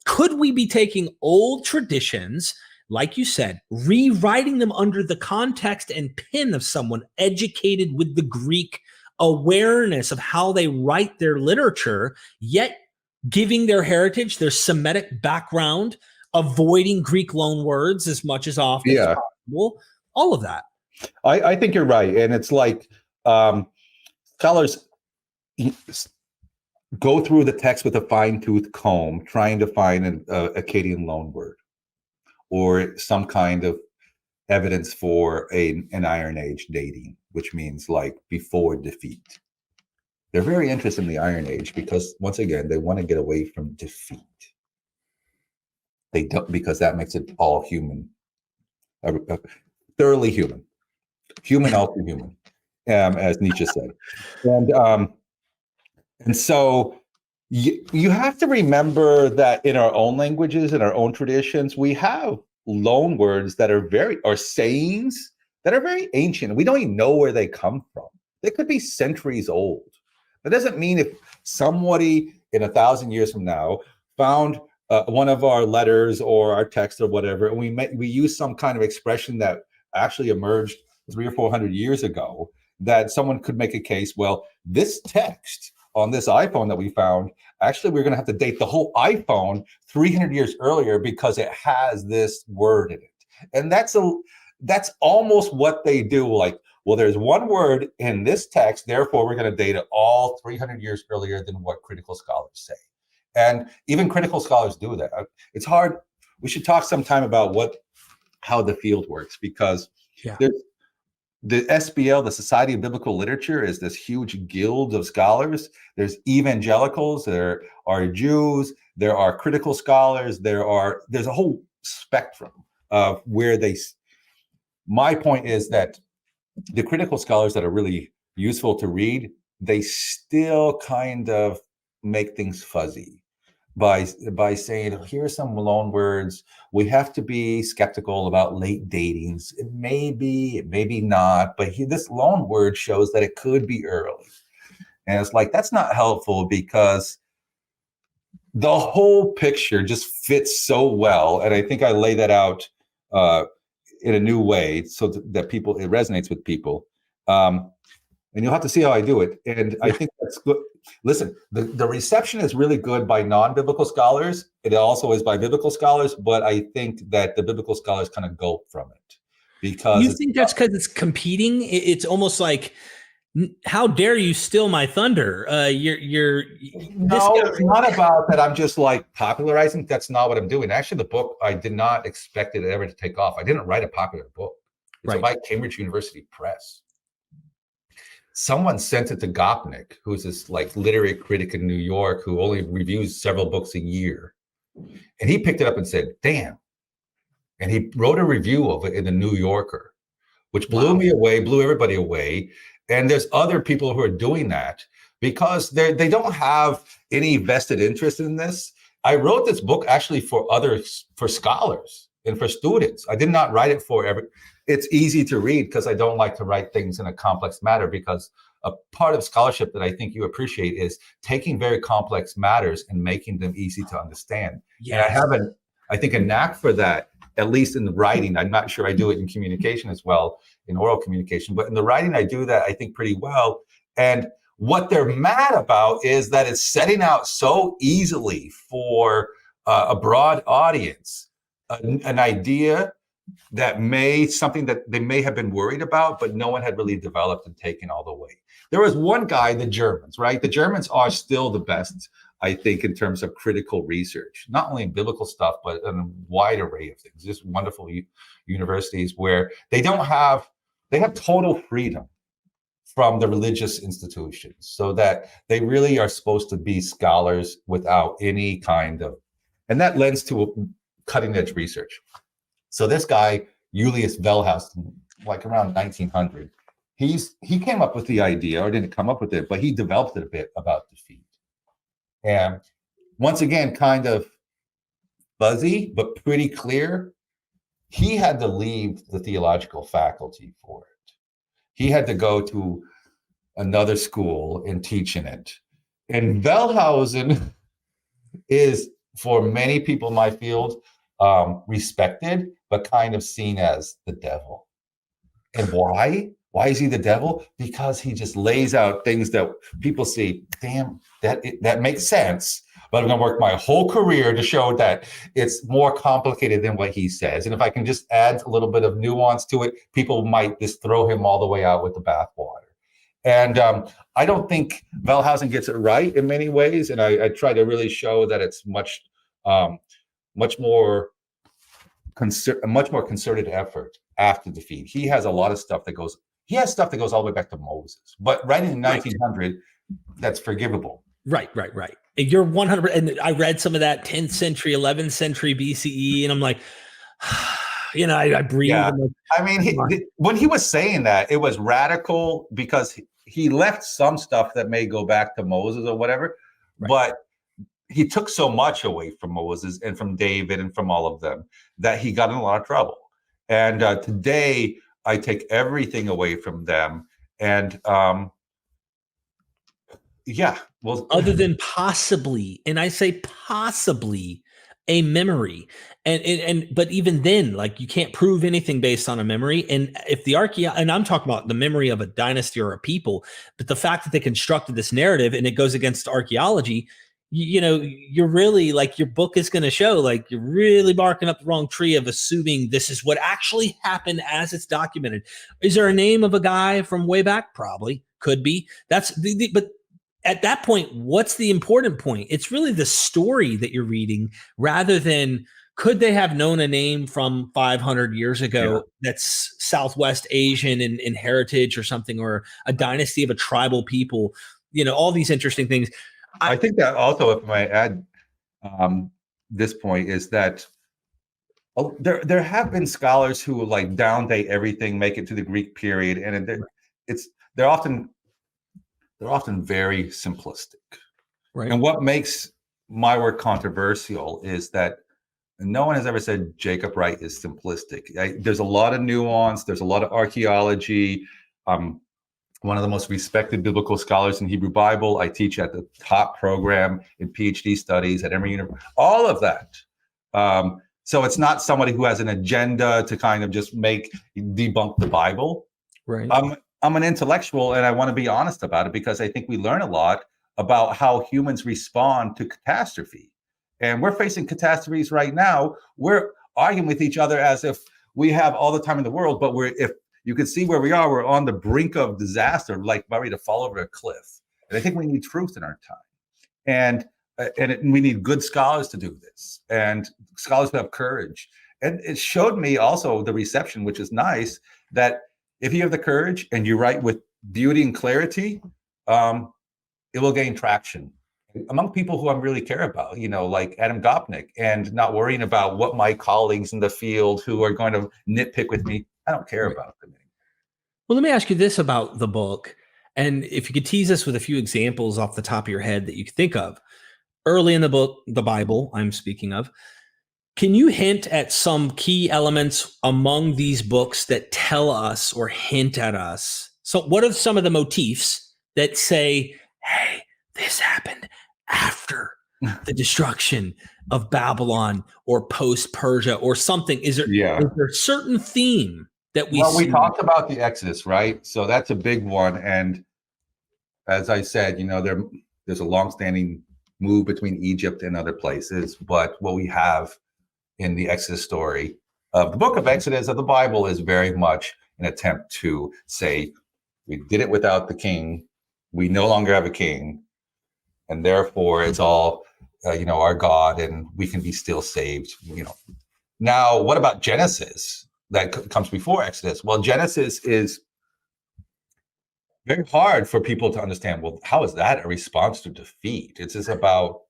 could we be taking old traditions, like you said, rewriting them under the context and pin of someone educated with the Greek awareness of how they write their literature, yet giving their heritage, their Semitic background, avoiding Greek loan words as much as often as possible, all of that? I think you're right. And it's like scholars go through the text with a fine-tooth comb, trying to find an Akkadian loan word or some kind of evidence for an Iron Age dating, which means like before defeat. They're very interested in the Iron Age because, once again, they want to get away from defeat. They don't, because that makes it all human, thoroughly human, healthy human. as Nietzsche said. And so you have to remember that in our own languages, in our own traditions, we have loan words that are or sayings that are very ancient. We don't even know where they come from. They could be centuries old. That doesn't mean if somebody in 1,000 years from now found one of our letters or our text or whatever, and we use some kind of expression that actually emerged 300 or 400 years ago, that someone could make a case, well, this text on this iPhone that we found, actually, we're going to have to date the whole iPhone 300 years earlier because it has this word in it. And that's almost what they do. Like, well, there's one word in this text, therefore we're going to date it all 300 years earlier than what critical scholars say. And even critical scholars do that. It's hard. We should talk sometime about how the field works, because the SBL, the Society of Biblical Literature, is this huge guild of scholars. There's evangelicals, there are Jews, there are critical scholars, there's a whole spectrum of where my point is that the critical scholars that are really useful to read, they still kind of make things fuzzy by saying, here's some loan words. We have to be skeptical about late datings. It may be not, but this loan word shows that it could be early. And it's like, that's not helpful, because the whole picture just fits so well. And I think I lay that out in a new way so that it resonates with people. And you'll have to see how I do it. And I think that's good. Listen, the reception is really good by non-biblical scholars. It also is by biblical scholars, but I think that the biblical scholars kind of gulp from it. Because you think that's because it's competing? It's almost like, how dare you steal my thunder? It's not about that. I'm just like popularizing. That's not what I'm doing. Actually, the book, I did not expect it ever to take off. I didn't write a popular book. It's by Cambridge University Press. Someone sent it to Gopnik, who's this like literary critic in New York who only reviews several books a year. And he picked it up and said, damn. And he wrote a review of it in the New Yorker, which blew me away, blew everybody away. And there's other people who are doing that because they don't have any vested interest in this. I wrote this book actually for scholars and for students. I did not write it for it's easy to read because I don't like to write things in a complex matter, because a part of scholarship that I think you appreciate is taking very complex matters and making them easy to understand. Yes. And I think a knack for that, at least in the writing. I'm not sure I do it in communication as well, in oral communication, but in the writing, I do that, I think, pretty well. And what they're mad about is that it's setting out so easily for a broad audience, an idea something that they may have been worried about, but no one had really developed and taken all the way. There was one guy, the Germans, right? The Germans are still the best, I think, in terms of critical research, not only in biblical stuff, but in a wide array of things. Just wonderful universities where they have total freedom from the religious institutions, so that they really are supposed to be scholars without any kind of, and that lends to cutting edge research. So this guy, Julius Wellhausen, like around 1900, he came up with the idea, or didn't come up with it, but he developed it a bit about defeat. And once again, kind of fuzzy, but pretty clear. He had to leave the theological faculty for it. He had to go to another school and teach in it. And Wellhausen is, for many people in my field, respected, but kind of seen as the devil. And why? Why is he the devil? Because he just lays out things that people see, damn, that makes sense, but I'm going to work my whole career to show that it's more complicated than what he says. And if I can just add a little bit of nuance to it, people might just throw him all the way out with the bathwater. And I don't think Wellhausen gets it right in many ways. And I try to really show that it's a much more concerted effort after defeat. He has a lot of stuff that goes all the way back to Moses, but writing in 1900, that's forgivable. Right. You're 100. And I read some of that 10th century, 11th century BCE, and I'm like, I breathe. Yeah. I'm like, I mean, come on. when he was saying that, it was radical because he left some stuff that may go back to Moses or whatever, Right. but he took so much away from Moses and from David and from all of them that he got in a lot of trouble. And today, I take everything away from them. And yeah, well, Other than possibly, and I say possibly, a memory. And but even then, like, you can't prove anything based on a memory. And if the and I'm talking about the memory of a dynasty or a people, but the fact that they constructed this narrative and it goes against archaeology, you're really, like, your book is going to show, like, you're really barking up the wrong tree of assuming this is what actually happened as it's documented. Is there a name of a guy from way back? Probably. Could be. That's but at that point, what's the important point? It's really the story that you're reading, rather than could they have known a name from 500 years ago that's Southwest Asian in heritage or something, or a dynasty of a tribal people, all these interesting things. I think that also, if I might add, this point is that there have been scholars who will, like, downdate everything, make it to the Greek period, and they're often very simplistic. Right. And what makes my work controversial is that no one has ever said Jacob Wright is simplistic. There's a lot of nuance. There's a lot of archaeology. One of the most respected biblical scholars in Hebrew Bible. I teach at the top program in PhD studies at Emory University. All of that. So it's not somebody who has an agenda to kind of just debunk the Bible. Right. I'm an intellectual, and I want to be honest about it, because I think we learn a lot about how humans respond to catastrophe. And we're facing catastrophes right now. We're arguing with each other as if we have all the time in the world, but if you can see where we are, we're on the brink of disaster, like ready to fall over a cliff. And I think we need truth in our time. And we need good scholars to do this, and scholars who have courage. And it showed me also the reception, which is nice, that if you have the courage and you write with beauty and clarity, it will gain traction among people who I really care about, like Adam Gopnik, and not worrying about what my colleagues in the field who are going to nitpick with me. I don't care about them. Well, let me ask you this about the book. And if you could tease us with a few examples off the top of your head that you could think of. Early in the book, the Bible, I'm speaking of, can you hint at some key elements among these books that tell us or hint at us? So what are some of the motifs that say, hey, this happened after the destruction of Babylon or post-Persia or something? Is there a certain theme that we see? Well, we talked about the Exodus, right? So that's a big one. And as I said, there's a longstanding move between Egypt and other places. But what we have in the Exodus story of the book of Exodus of the Bible is very much an attempt to say, we did it without the king. We no longer have a king. And therefore it's all, our God, and we can be still saved, Now, what about Genesis that comes before Exodus? Well, Genesis is very hard for people to understand. Well, how is that a response to defeat? It's just about,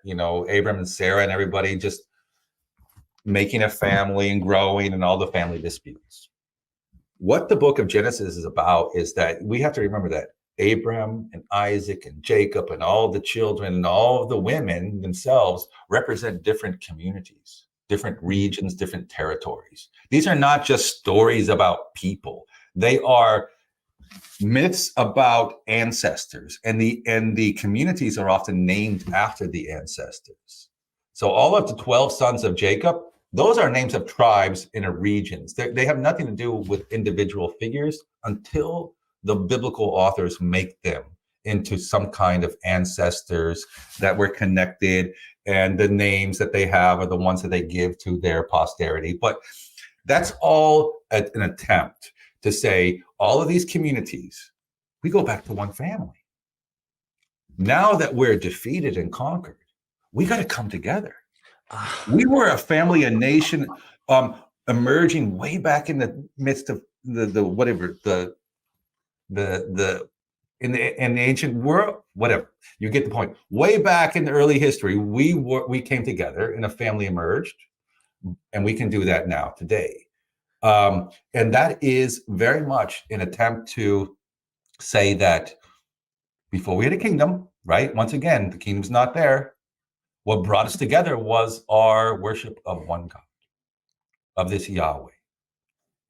Abram and Sarah and everybody just making a family and growing and all the family disputes. What the book of Genesis is about is that we have to remember that Abram and Isaac and Jacob and all the children and all of the women themselves represent different communities, different regions, different territories. These are not just stories about people. They are myths about ancestors, and the communities are often named after the ancestors. So all of the 12 sons of Jacob, those are names of tribes in a regions. They have nothing to do with individual figures until the biblical authors make them into some kind of ancestors that were connected, and the names that they have are the ones that they give to their posterity. But that's all an attempt to say all of these communities, we go back to one family. Now that we're defeated and conquered, we got to come together. We were a family, a nation, emerging way back in the midst of the ancient world, whatever. You get the point. Way back in the early history, we came together and a family emerged, and we can do that now today. And that is very much an attempt to say that before we had a kingdom, right? Once again, the kingdom's not there. What brought us together was our worship of one God, of this Yahweh.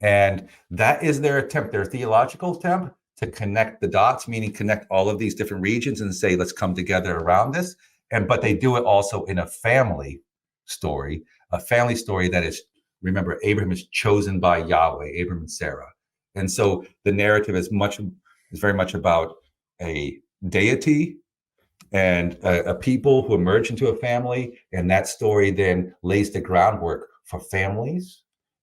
And that is their attempt, their theological attempt to connect the dots, meaning connect all of these different regions and say, let's come together around this. But they do it also in a family story that is, remember, Abraham is chosen by Yahweh, Abraham and Sarah. And so the narrative is very much about a deity and a people who emerge into a family. And that story then lays the groundwork for families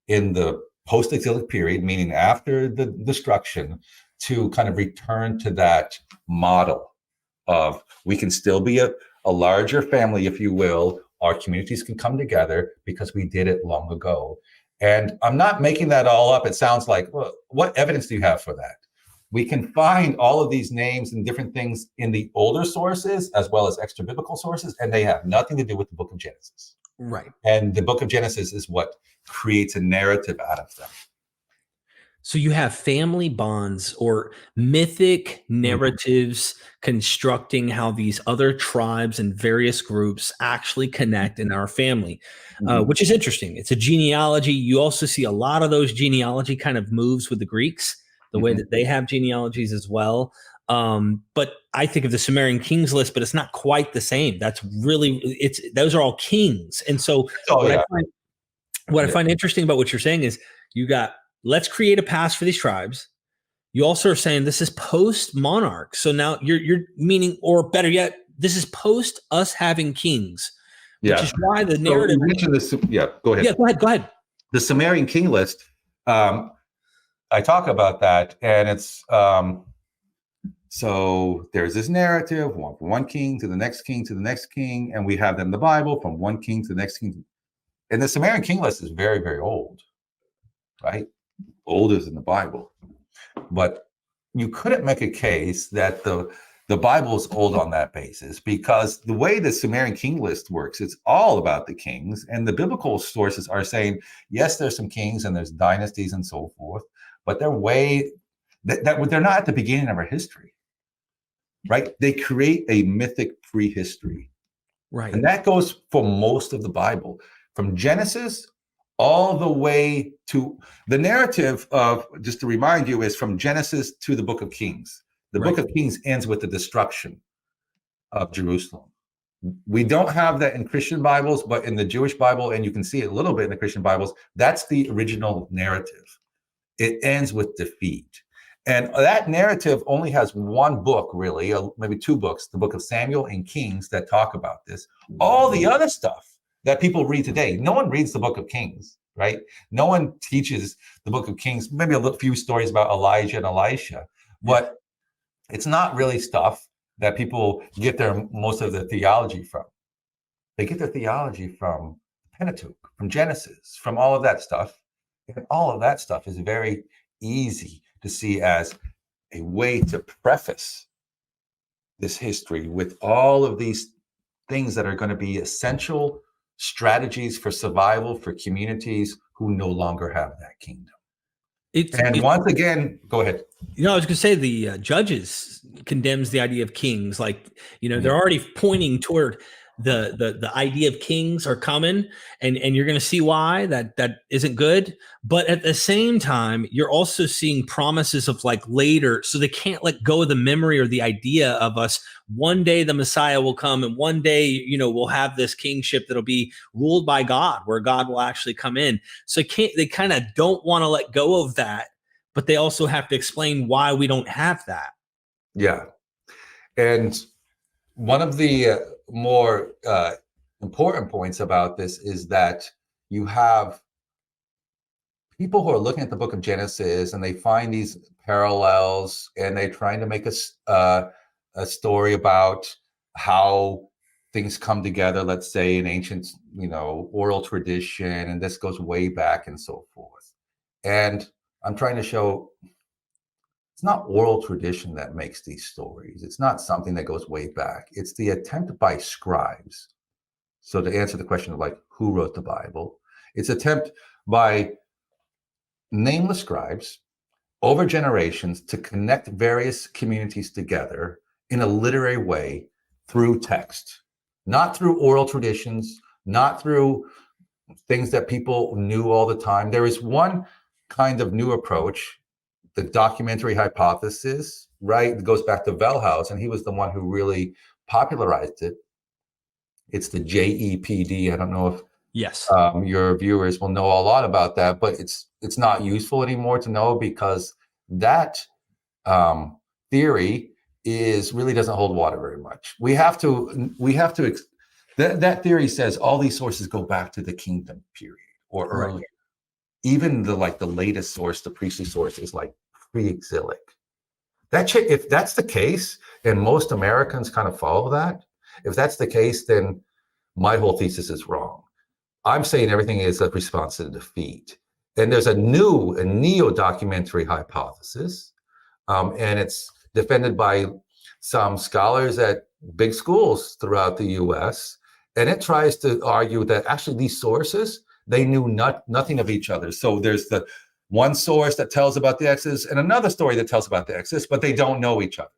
in the post-exilic period, meaning after the destruction, to kind of return to that model of we can still be a larger family, if you will. Our communities can come together because we did it long ago. And I'm not making that all up. It sounds like, well, what evidence do you have for that? We can find all of these names and different things in the older sources as well as extra biblical sources, and they have nothing to do with the book of Genesis. Right. And the book of Genesis is what creates a narrative out of them. So you have family bonds or mythic narratives constructing how these other tribes and various groups actually connect in our family, which is interesting. It's a genealogy. You also see a lot of those genealogy kind of moves with the Greeks, the way that they have genealogies as well. But I think of the Sumerian kings list, but it's not quite the same. That's really, those are all kings. And so what I find interesting about what you're saying is you got, let's create a past for these tribes. You also are saying this is post monarch. So now you're meaning, or better yet, this is post us having kings, which is why the narrative. So you mentioned this. Yeah, go ahead. Yeah, go ahead. The Sumerian king list. I talk about that, and it's so there's this narrative from one king to the next king to the next king, and we have them in the Bible from one king to the next king. And the Sumerian king list is very, very old, right? Older than the Bible. But you couldn't make a case that the Bible is old on that basis, because the way the Sumerian king list works, it's all about the kings. And the biblical sources are saying, yes, there's some kings and there's dynasties and so forth, but they're not at the beginning of our history, right? They create a mythic prehistory. Right. And that goes for most of the Bible, from Genesis all the way to the narrative of, just to remind you, is from Genesis to the book of Kings. The book of Kings ends with the destruction of Jerusalem. We don't have that in Christian Bibles, but in the Jewish Bible, and you can see it a little bit in the Christian Bibles, that's the original narrative. It ends with defeat. And that narrative only has one book, really, maybe two books, the book of Samuel and Kings, that talk about this. All the other stuff that people read today, no one reads the book of Kings, right? No one teaches the book of Kings, maybe a few stories about Elijah and Elisha, but it's not really stuff that people get most of their theology from. They get their theology from Pentateuch, from Genesis, from all of that stuff. And all of that stuff is very easy to see as a way to preface this history with all of these things that are going to be essential strategies for survival for communities who no longer have that kingdom. Once again, go ahead. I was going to say the Judges condemns the idea of kings. Like, they're already pointing toward the idea of kings are coming, and you're going to see why that isn't good. But at the same time, you're also seeing promises of like later, so they can't let go of the memory or the idea of us. One day the Messiah will come, and one day, we'll have this kingship that'll be ruled by God, where God will actually come in. So they kind of don't want to let go of that, but they also have to explain why we don't have that. Yeah. And one of the more important points about this is that you have people who are looking at the book of Genesis and they find these parallels, and they're trying to make a story about how things come together, let's say in ancient, oral tradition, and this goes way back and so forth. And I'm trying to show it's not oral tradition that makes these stories. It's not something that goes way back. It's the attempt by scribes. So to answer the question of like, who wrote the Bible? It's attempt by nameless scribes over generations to connect various communities together in a literary way through text, not through oral traditions, not through things that people knew all the time. There is one kind of new approach, the documentary hypothesis, right? It goes back to Wellhouse, and he was the one who really popularized it. It's the JEPD. I don't know if Yes. your viewers will know a lot about that, but it's not useful anymore to know, because that theory really doesn't hold water very much. That theory says all these sources go back to the kingdom period or Right. earlier. Even the latest source, the priestly source, is like pre-exilic. If that's the case, and most Americans kind of follow that, if that's the case, then my whole thesis is wrong. I'm saying everything is a response to the defeat. And there's a neo-documentary hypothesis, and it's defended by some scholars at big schools throughout the US. And it tries to argue that actually these sources, they knew nothing of each other. So there's the one source that tells about the Exodus and another story that tells about the Exodus, but they don't know each other.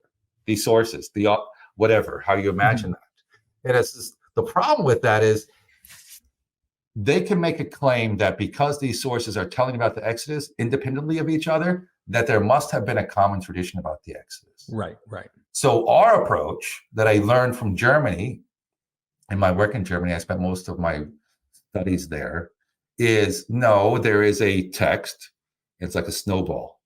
These sources, whatever, how you imagine that. And the problem with that is they can make a claim that because these sources are telling about the Exodus independently of each other, that there must have been a common tradition about the Exodus. Right, right. So our approach that I learned from Germany, in my work in Germany, I spent most of my studies there, is no, there is a text. It's like a snowball,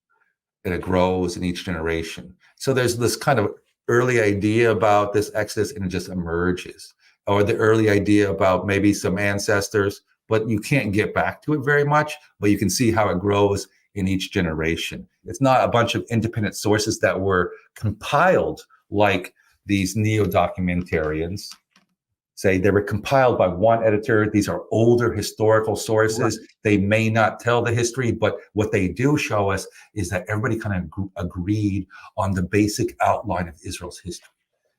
and it grows in each generation. So there's this kind of early idea about this Exodus, and it just emerges. Or the early idea about maybe some ancestors, but you can't get back to it very much, but you can see how it grows in each generation. It's not a bunch of independent sources that were compiled like these neo-documentarians say. They were compiled by one editor. These are older historical sources. Right. They may not tell the history, but what they do show us is that everybody kind of agreed on the basic outline of Israel's history.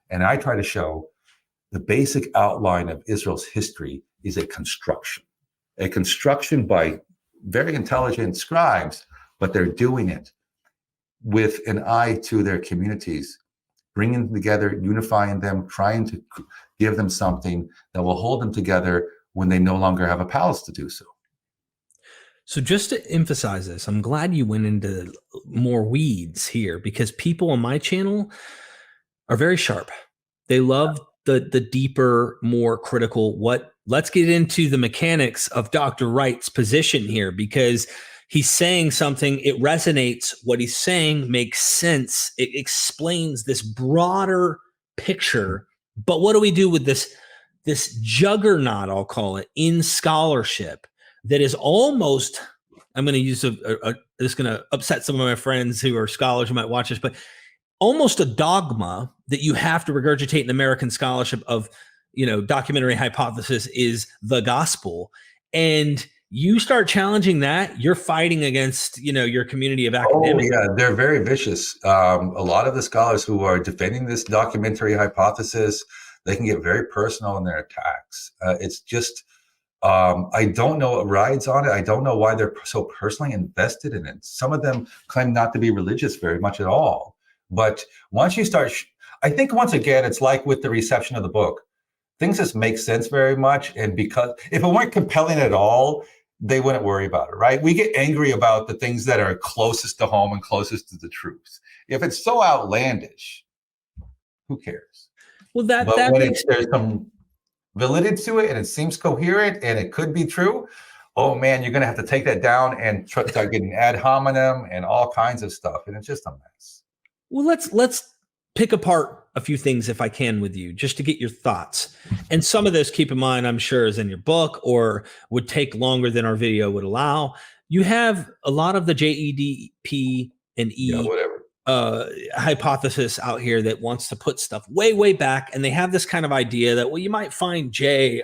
And I try to show the basic outline of Israel's history is a construction by very intelligent scribes, but they're doing it with an eye to their communities, bringing them together, unifying them, trying to give them something that will hold them together when they no longer have a palace to do so. So just to emphasize this, I'm glad you went into more weeds here, because people on my channel are very sharp. They love the deeper, more critical, let's get into the mechanics of Dr. Wright's position here, because he's saying something, it resonates, what he's saying makes sense. It explains this broader picture. But what do we do with this juggernaut, I'll call it, in scholarship that is almost, I'm going to use this is going to upset some of my friends who are scholars who might watch this, but almost a dogma that you have to regurgitate in American scholarship of, documentary hypothesis is the gospel. And you start challenging that, you're fighting against, your community of academics. Oh, yeah, they're very vicious. A lot of the scholars who are defending this documentary hypothesis, they can get very personal in their attacks. It's just, I don't know what rides on it. I don't know why they're so personally invested in it. Some of them claim not to be religious very much at all. But once you start, I think once again, it's like with the reception of the book. Things just make sense very much. And because if it weren't compelling at all, they wouldn't worry about it, right? We get angry about the things that are closest to home and closest to the truth. If it's so outlandish, who cares? Well, there's some validity to it and it seems coherent and it could be true, oh man, you're going to have to take that down and start getting ad hominem and all kinds of stuff. And it's just a mess. Well, let's pick apart a few things, if I can, with you, just to get your thoughts. And some of this, keep in mind, I'm sure is in your book or would take longer than our video would allow. You have a lot of the JEDP and E hypothesis out here that wants to put stuff way, way back. And they have this kind of idea that, well, you might find J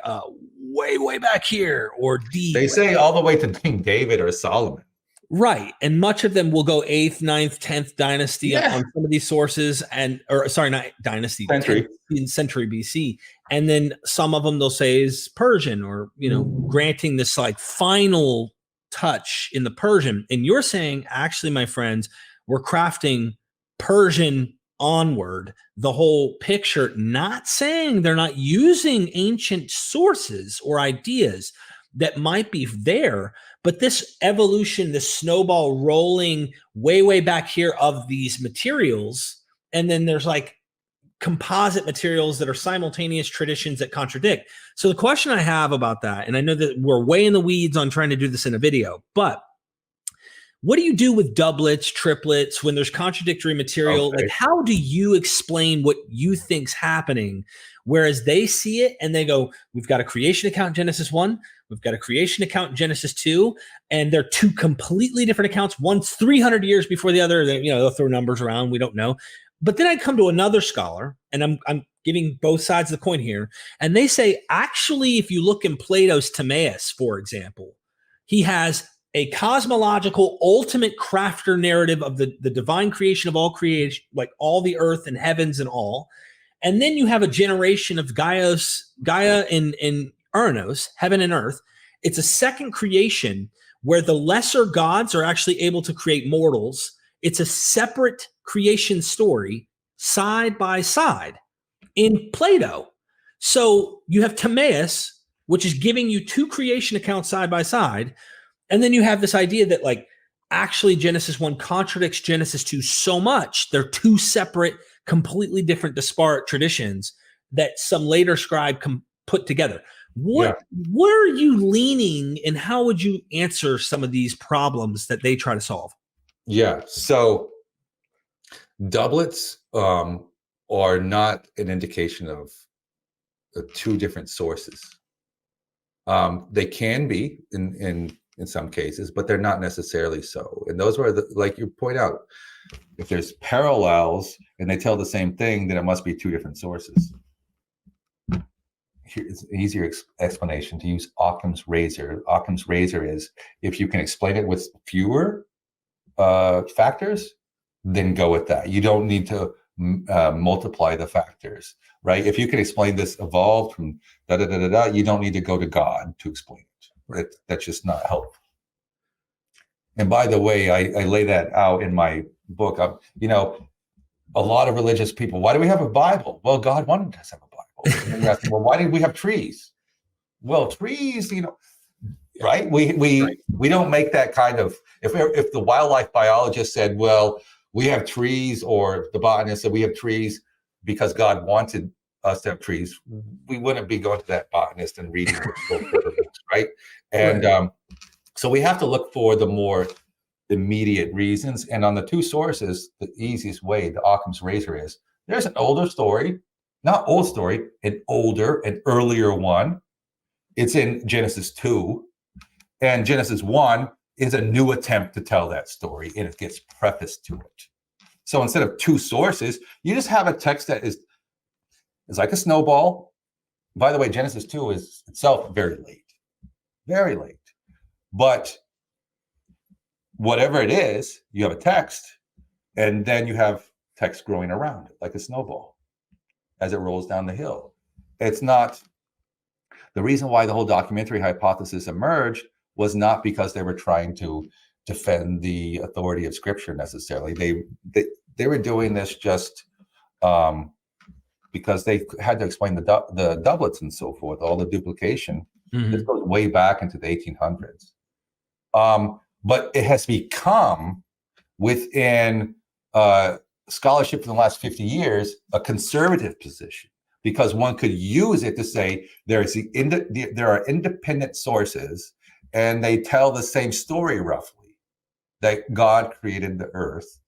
way, way back here, or D. They say all the way to King David or Solomon. Right. And much of them will go 8th, 9th, 10th dynasty on some of these sources, not dynasty, century. 10th century BC. And then some of them they'll say is Persian, or, granting this like final touch in the Persian. And you're saying, actually, my friends, we're crafting Persian onward the whole picture, not saying they're not using ancient sources or ideas that might be there, but this evolution, this snowball rolling way back here of these materials, and then there's like composite materials that are simultaneous traditions that contradict. So the question I have about that, and I know that we're way in the weeds on trying to do this in a video, but what do you do with doublets, triplets, when there's contradictory material? Okay. Like, how do you explain what you think's happening? Whereas they see it and they go, we've got a creation account in Genesis 1, we've got a creation account in Genesis 2, and they're two completely different accounts. One's 300 years before the other. They'll throw numbers around. We don't know. But then I come to another scholar, and I'm giving both sides of the coin here, and they say, actually, if you look in Plato's Timaeus, for example, he has a cosmological ultimate crafter narrative of the divine creation of all creation, like all the earth and heavens and all. And then you have a generation of Gaia and Uranos, heaven and earth. It's a second creation where the lesser gods are actually able to create mortals. It's a separate creation story side by side in Plato. So you have Timaeus, which is giving you two creation accounts side by side. And then you have this idea that like actually Genesis 1 contradicts Genesis 2 so much. They're two separate, completely different, disparate traditions that some later scribe put together. Where are you leaning, and how would you answer some of these problems that they try to solve? Yeah. So doublets are not an indication of two different sources. They can be in some cases, but they're not necessarily so. And those were like you point out, if there's parallels and they tell the same thing, then it must be two different sources. Here's an easier explanation, to use Occam's razor. Occam's razor is, if you can explain it with fewer factors, then go with that. You don't need to multiply the factors, right? If you can explain this evolved from you don't need to go to God to explain it. Right? That's just not helpful. And by the way, I lay that out in my book. A lot of religious people, why do we have a Bible? Well, God wanted us to have a Bible. And you ask, well, why did we have trees? Well, trees, right? We don't make that kind of, if the wildlife biologist said, well, we have trees, or the botanist said we have trees because God wanted us to have trees, we wouldn't be going to that botanist and reading books, right? And so we have to look for the more immediate reasons. And on the two sources, the easiest way, the Occam's razor, is there's an older story, not old story, an earlier one. It's in Genesis 2, and Genesis 1 is a new attempt to tell that story, and it gets prefaced to it. So instead of two sources, you just have a text that is like a snowball. By the way, Genesis 2 is itself very late. But whatever it is, you have a text, and then you have text growing around it like a snowball as it rolls down the hill. It's not the reason why the whole documentary hypothesis emerged was not because they were trying to defend the authority of Scripture necessarily. They were doing this just because they had to explain the doublets and so forth, all the duplication. Mm-hmm. This goes way back into the 1800s. But it has become, within scholarship for the last 50 years, a conservative position, because one could use it to say there are independent sources, and they tell the same story roughly, that God created the earth,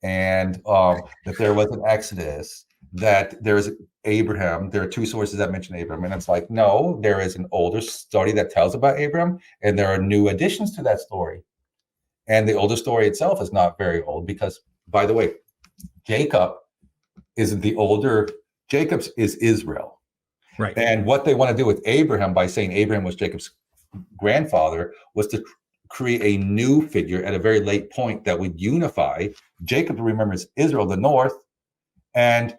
and that there was an Exodus, that there's Abraham. There are two sources that mention Abraham, and it's like, no, there is an older story that tells about Abraham, and there are new additions to that story. And the older story itself is not very old, because, by the way, Jacob is the older. Jacob's is Israel. Right. And what they want to do with Abraham, by saying Abraham was Jacob's grandfather, was to create a new figure at a very late point that would unify. Jacob, remember, is Israel, the north. And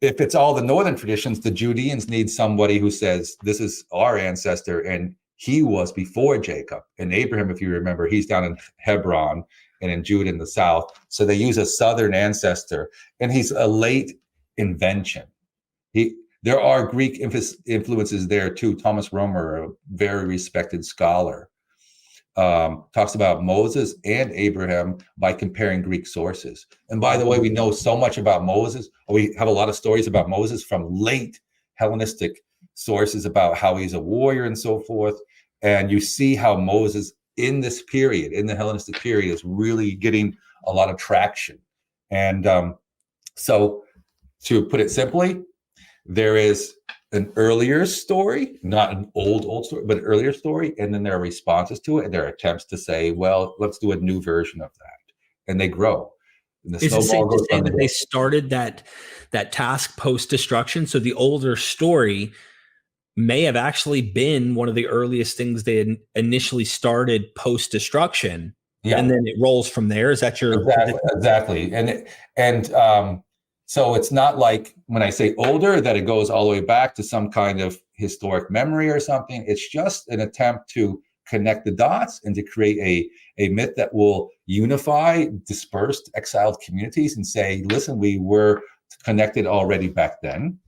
if it's all the northern traditions, the Judeans need somebody who says, this is our ancestor, and he was before Jacob. And Abraham, if you remember, he's down in Hebron and in Judah in the south. So they use a southern ancestor, and he's a late invention. There are Greek influences there too. Thomas Romer, a very respected scholar, talks about Moses and Abraham by comparing Greek sources. And by the way, we know so much about Moses. We have a lot of stories about Moses from late Hellenistic sources about how he's a warrior and so forth. And you see how Moses in this period, in the Hellenistic period, is really getting a lot of traction. And so to put it simply, there is an earlier story, not an old story, but an earlier story. And then there are responses to it. And there are attempts to say, well, let's do a new version of that. And they grow. And the Is it safe snowball to goes say on that the they hill. started that task post-destruction? So the older story may have actually been one of the earliest things they had initially started post-destruction. Yeah. And then it rolls from there. Is that your exactly? And so it's not like when I say older that it goes all the way back to some kind of historic memory or something. It's just an attempt to connect the dots and to create a myth that will unify dispersed exiled communities and say, listen, we were connected already back then.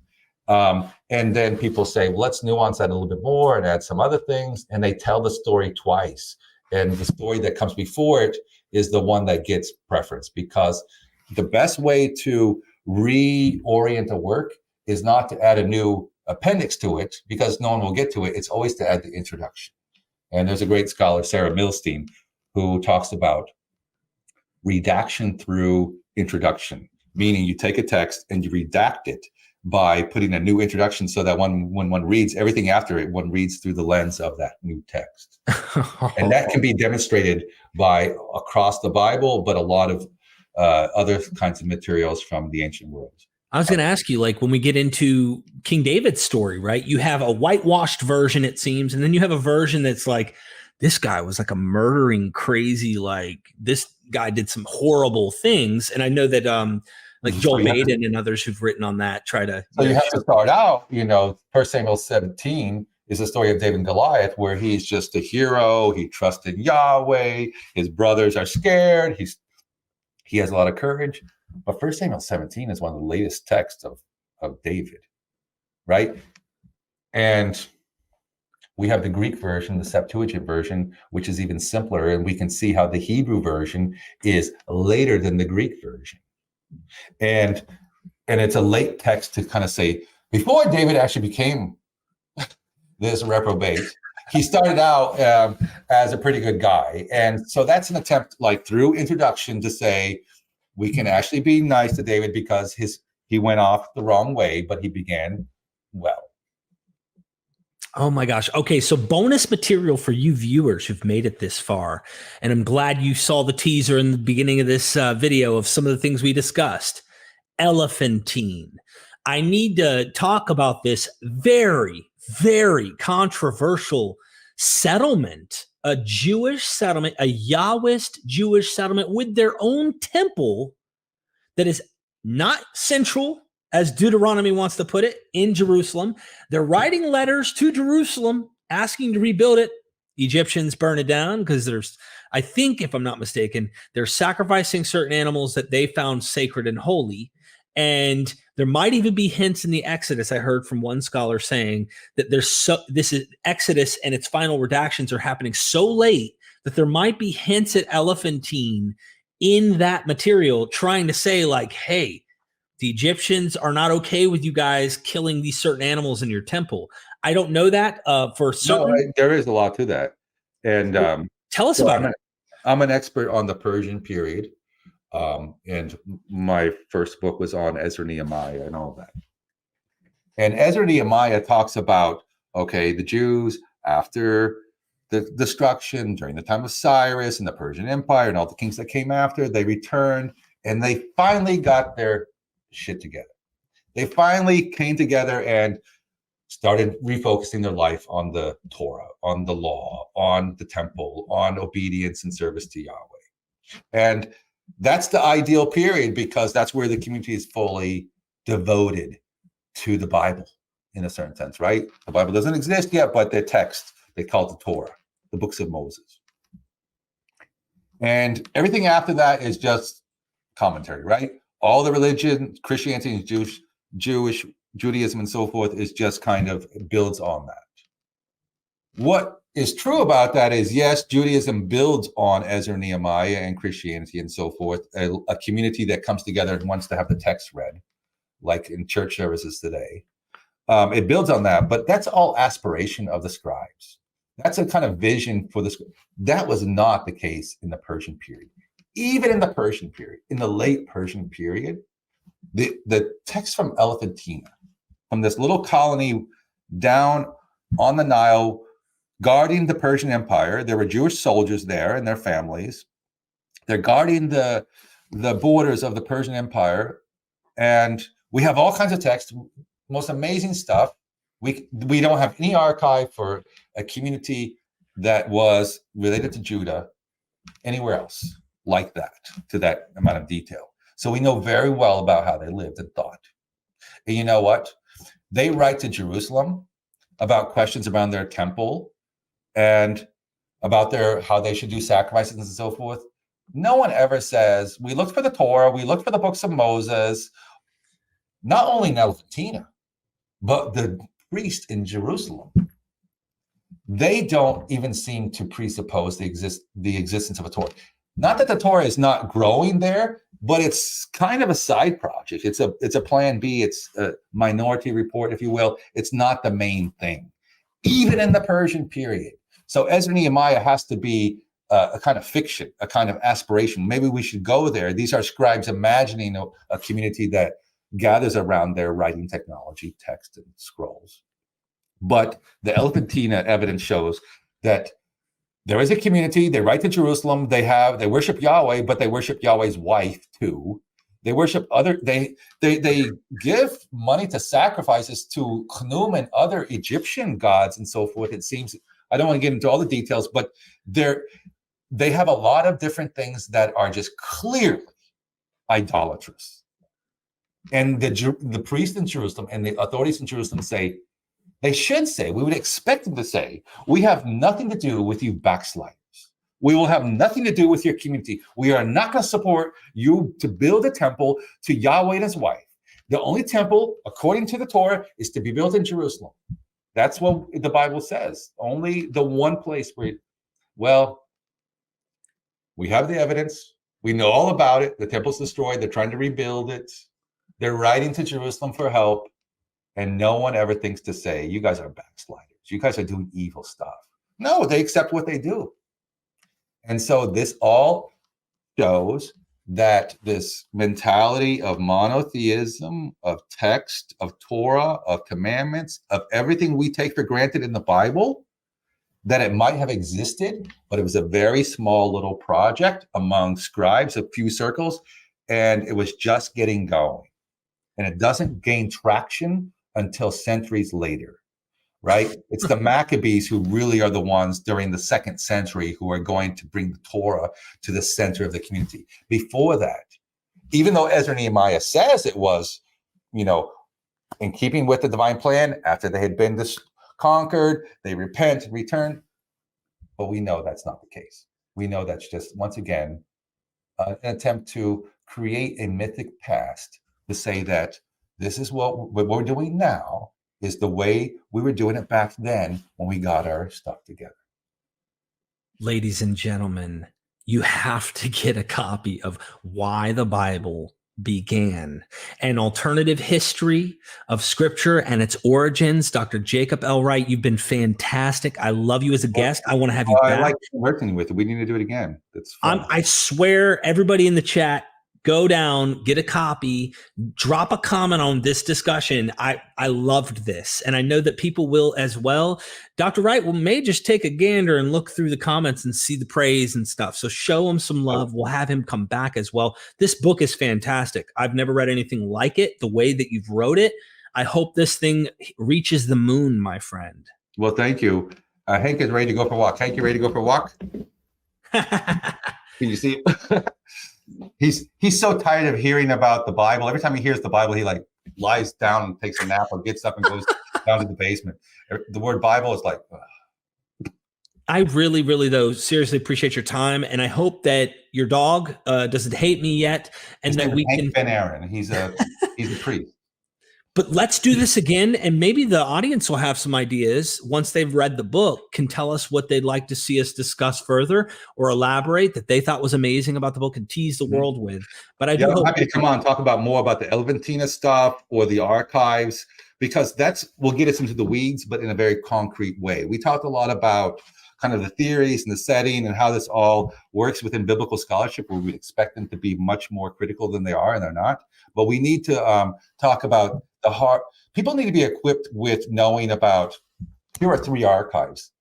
And then people say, well, let's nuance that a little bit more and add some other things. And they tell the story twice. And the story that comes before it is the one that gets preference, because the best way to reorient a work is not to add a new appendix to it, because no one will get to it. It's always to add the introduction. And there's a great scholar, Sarah Milstein, who talks about redaction through introduction, meaning you take a text and you redact it by putting a new introduction so that when one reads everything after it, one reads through the lens of that new text. And that can be demonstrated by across the Bible, but a lot of other kinds of materials from the ancient world. I was going to ask you, like, when we get into King David's story, right? You have a whitewashed version, it seems, and then you have a version that's like, this guy was like a murdering crazy, like this guy did some horrible things. And I know that like Joel Baden and others who've written on that try to. So you have to start out, 1 Samuel 17 is the story of David and Goliath, where he's just a hero. He trusted Yahweh. His brothers are scared. He has a lot of courage. But 1 Samuel 17 is one of the latest texts of David, right? And we have the Greek version, the Septuagint version, which is even simpler. And we can see how the Hebrew version is later than the Greek version. And it's a late text to kind of say, before David actually became this reprobate, he started out as a pretty good guy. And so that's an attempt, like through introduction, to say we can actually be nice to David because he went off the wrong way, but he began well. Oh my gosh. Okay. So bonus material for you viewers who've made it this far. And I'm glad you saw the teaser in the beginning of this video of some of the things we discussed. Elephantine. I need to talk about this very, very controversial settlement, a Jewish settlement, a Yahwist Jewish settlement with their own temple that is not central, as Deuteronomy wants to put it, in Jerusalem. They're writing letters to Jerusalem asking to rebuild it. Egyptians burn it down because I think, if I'm not mistaken, they're sacrificing certain animals that they found sacred and holy. And there might even be hints in the Exodus. I heard from one scholar saying that this is Exodus and its final redactions are happening so late that there might be hints at Elephantine in that material, trying to say like, hey, the Egyptians are not okay with you guys killing these certain animals in your temple. I don't know that for certain. No, there is a lot to that. And tell us about it. I'm an expert on the Persian period. And my first book was on Ezra Nehemiah and all that. And Ezra Nehemiah talks about, okay, the Jews after the destruction during the time of Cyrus and the Persian Empire and all the kings that came after, they returned and they finally got their shit together. They finally came together and started refocusing their life on the Torah, on the law, on the temple, on obedience and service to Yahweh. And that's the ideal period because that's where the community is fully devoted to the Bible in a certain sense, right? The Bible doesn't exist yet, but the text They call it the Torah, the books of Moses. And everything after that is just commentary, right? All the religion, Christianity and Jewish, Judaism and so forth is just kind of builds on that. What is true about that is, yes, Judaism builds on Ezra and Nehemiah and Christianity and so forth, a community that comes together and wants to have the text read, like in church services today. It builds on that, but that's all aspiration of the scribes. That's a kind of vision for this. That was not the case in the Persian period. Even in the Persian period, in the late Persian period, the text from Elephantina, from this little colony down on the Nile, guarding the Persian Empire. There were Jewish soldiers there and their families. They're guarding the borders of the Persian Empire. And we have all kinds of texts, most amazing stuff. We don't have any archive for a community that was related to Judah anywhere else like that, to that amount of detail. So we know very well about how they lived and thought. And you know what? They write to Jerusalem about questions around their temple and about how they should do sacrifices and so forth. No one ever says, we looked for the Torah, we looked for the books of Moses, not only in Elephantina, but the priest in Jerusalem. They don't even seem to presuppose the existence of a Torah. Not that the Torah is not growing there, but it's kind of a side project. It's a plan B. It's a minority report, if you will. It's not the main thing, even in the Persian period. So Ezra and Nehemiah has to be a kind of fiction, a kind of aspiration. Maybe we should go there. These are scribes imagining a community that gathers around their writing technology, text and scrolls. But the Elephantina evidence shows that there is a community. They write to Jerusalem. They worship Yahweh, but they worship Yahweh's wife too. They worship they give money to sacrifices to Khnum and other Egyptian gods and so forth. It seems, I don't want to get into all the details, but they have a lot of different things that are just clearly idolatrous. And the priests in Jerusalem and the authorities in Jerusalem say, they should say, we would expect them to say, we have nothing to do with you backsliders. We will have nothing to do with your community. We are not going to support you to build a temple to Yahweh and his wife. The only temple, according to the Torah, is to be built in Jerusalem. That's what the Bible says. Only the one place where, well, we have the evidence. We know all about it. The temple's destroyed. They're trying to rebuild it. They're writing to Jerusalem for help. And no one ever thinks to say, you guys are backsliders. You guys are doing evil stuff. No, they accept what they do. And so this all shows that this mentality of monotheism, of text, of Torah, of commandments, of everything we take for granted in the Bible, that it might have existed, but it was a very small little project among scribes, a few circles, and it was just getting going. And it doesn't gain traction until centuries later, right? It's the Maccabees who really are the ones during the 2nd century who are going to bring the Torah to the center of the community. Before that, even though Ezra and Nehemiah says it was, in keeping with the divine plan, after they had been conquered, they repent and return. But we know that's not the case. We know that's just, once again, an attempt to create a mythic past to say that this is what we're doing now is the way we were doing it back then when we got our stuff together. Ladies and gentlemen, you have to get a copy of Why the Bible Began, an alternative history of scripture and its origins. Dr. Jacob L. Wright, you've been fantastic. I love you as a guest. I want to have you back. I like working with you. We need to do it again. It's fun. I swear, everybody in the chat, go down, get a copy, drop a comment on this discussion. I loved this, and I know that people will as well. Dr. Wright may just take a gander and look through the comments and see the praise and stuff. So show him some love. We'll have him come back as well. This book is fantastic. I've never read anything like it, the way that you've wrote it. I hope this thing reaches the moon, my friend. Well, thank you. Hank is ready to go for a walk. Hank, you ready to go for a walk? Can you see? He's so tired of hearing about the Bible. Every time he hears the Bible, he lies down and takes a nap or gets up and goes down to the basement. The word Bible is like, ugh. I really, really, though, seriously appreciate your time. And I hope that your dog doesn't hate me yet and His that name is we Hank can. Ben Aaron. He's a priest. But let's do this again. And maybe the audience will have some ideas once they've read the book, can tell us what they'd like to see us discuss further or elaborate that they thought was amazing about the book and tease the world with. But I Yeah, do I'm hope happy to come on and talk about more about the Eleventina stuff or the archives, because that's will get us into the weeds, but in a very concrete way. We talked a lot about kind of the theories and the setting and how this all works within biblical scholarship, where we expect them to be much more critical than they are, and they're not. But we need to talk about the heart. People need to be equipped with knowing about, here are 3 archives.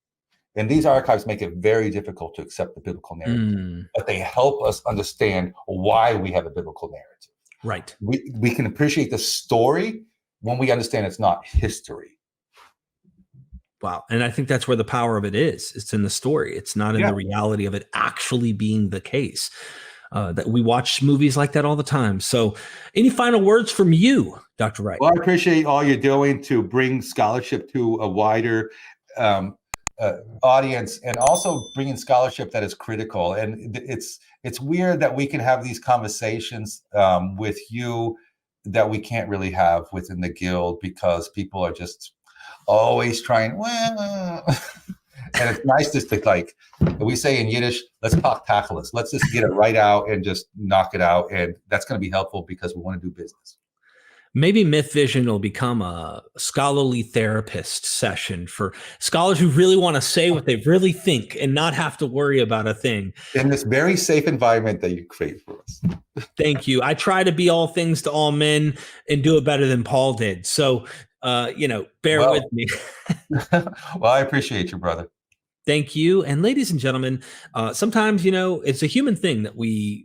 And these archives make it very difficult to accept the biblical narrative, but they help us understand why we have a biblical narrative. Right. We can appreciate the story when we understand it's not history. Wow. And I think that's where the power of it is. It's in the story. It's not in the reality of it actually being the case. That we watch movies like that all the time. So any final words from you, Dr. Wright? Well, I appreciate all you're doing to bring scholarship to a wider audience, and also bringing scholarship that is critical. And it's weird that we can have these conversations with you that we can't really have within the guild, because people are just always trying, well, and it's nice just to, like we say in Yiddish, let's talk tachlis. Let's just get it right out and just knock it out. And that's going to be helpful because we want to do business. Maybe MythVision will become a scholarly therapist session for scholars who really want to say what they really think and not have to worry about a thing. In this very safe environment that you create for us. Thank you. I try to be all things to all men and do it better than Paul did. So, bear with me. Well, I appreciate you, brother. Thank you. And ladies and gentlemen, sometimes, it's a human thing that we,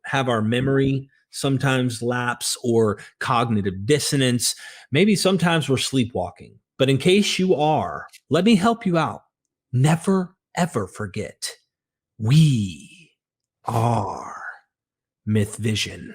have our memory sometimes lapse or cognitive dissonance. Maybe sometimes we're sleepwalking. But in case you are, let me help you out. Never, ever forget, we are MythVision.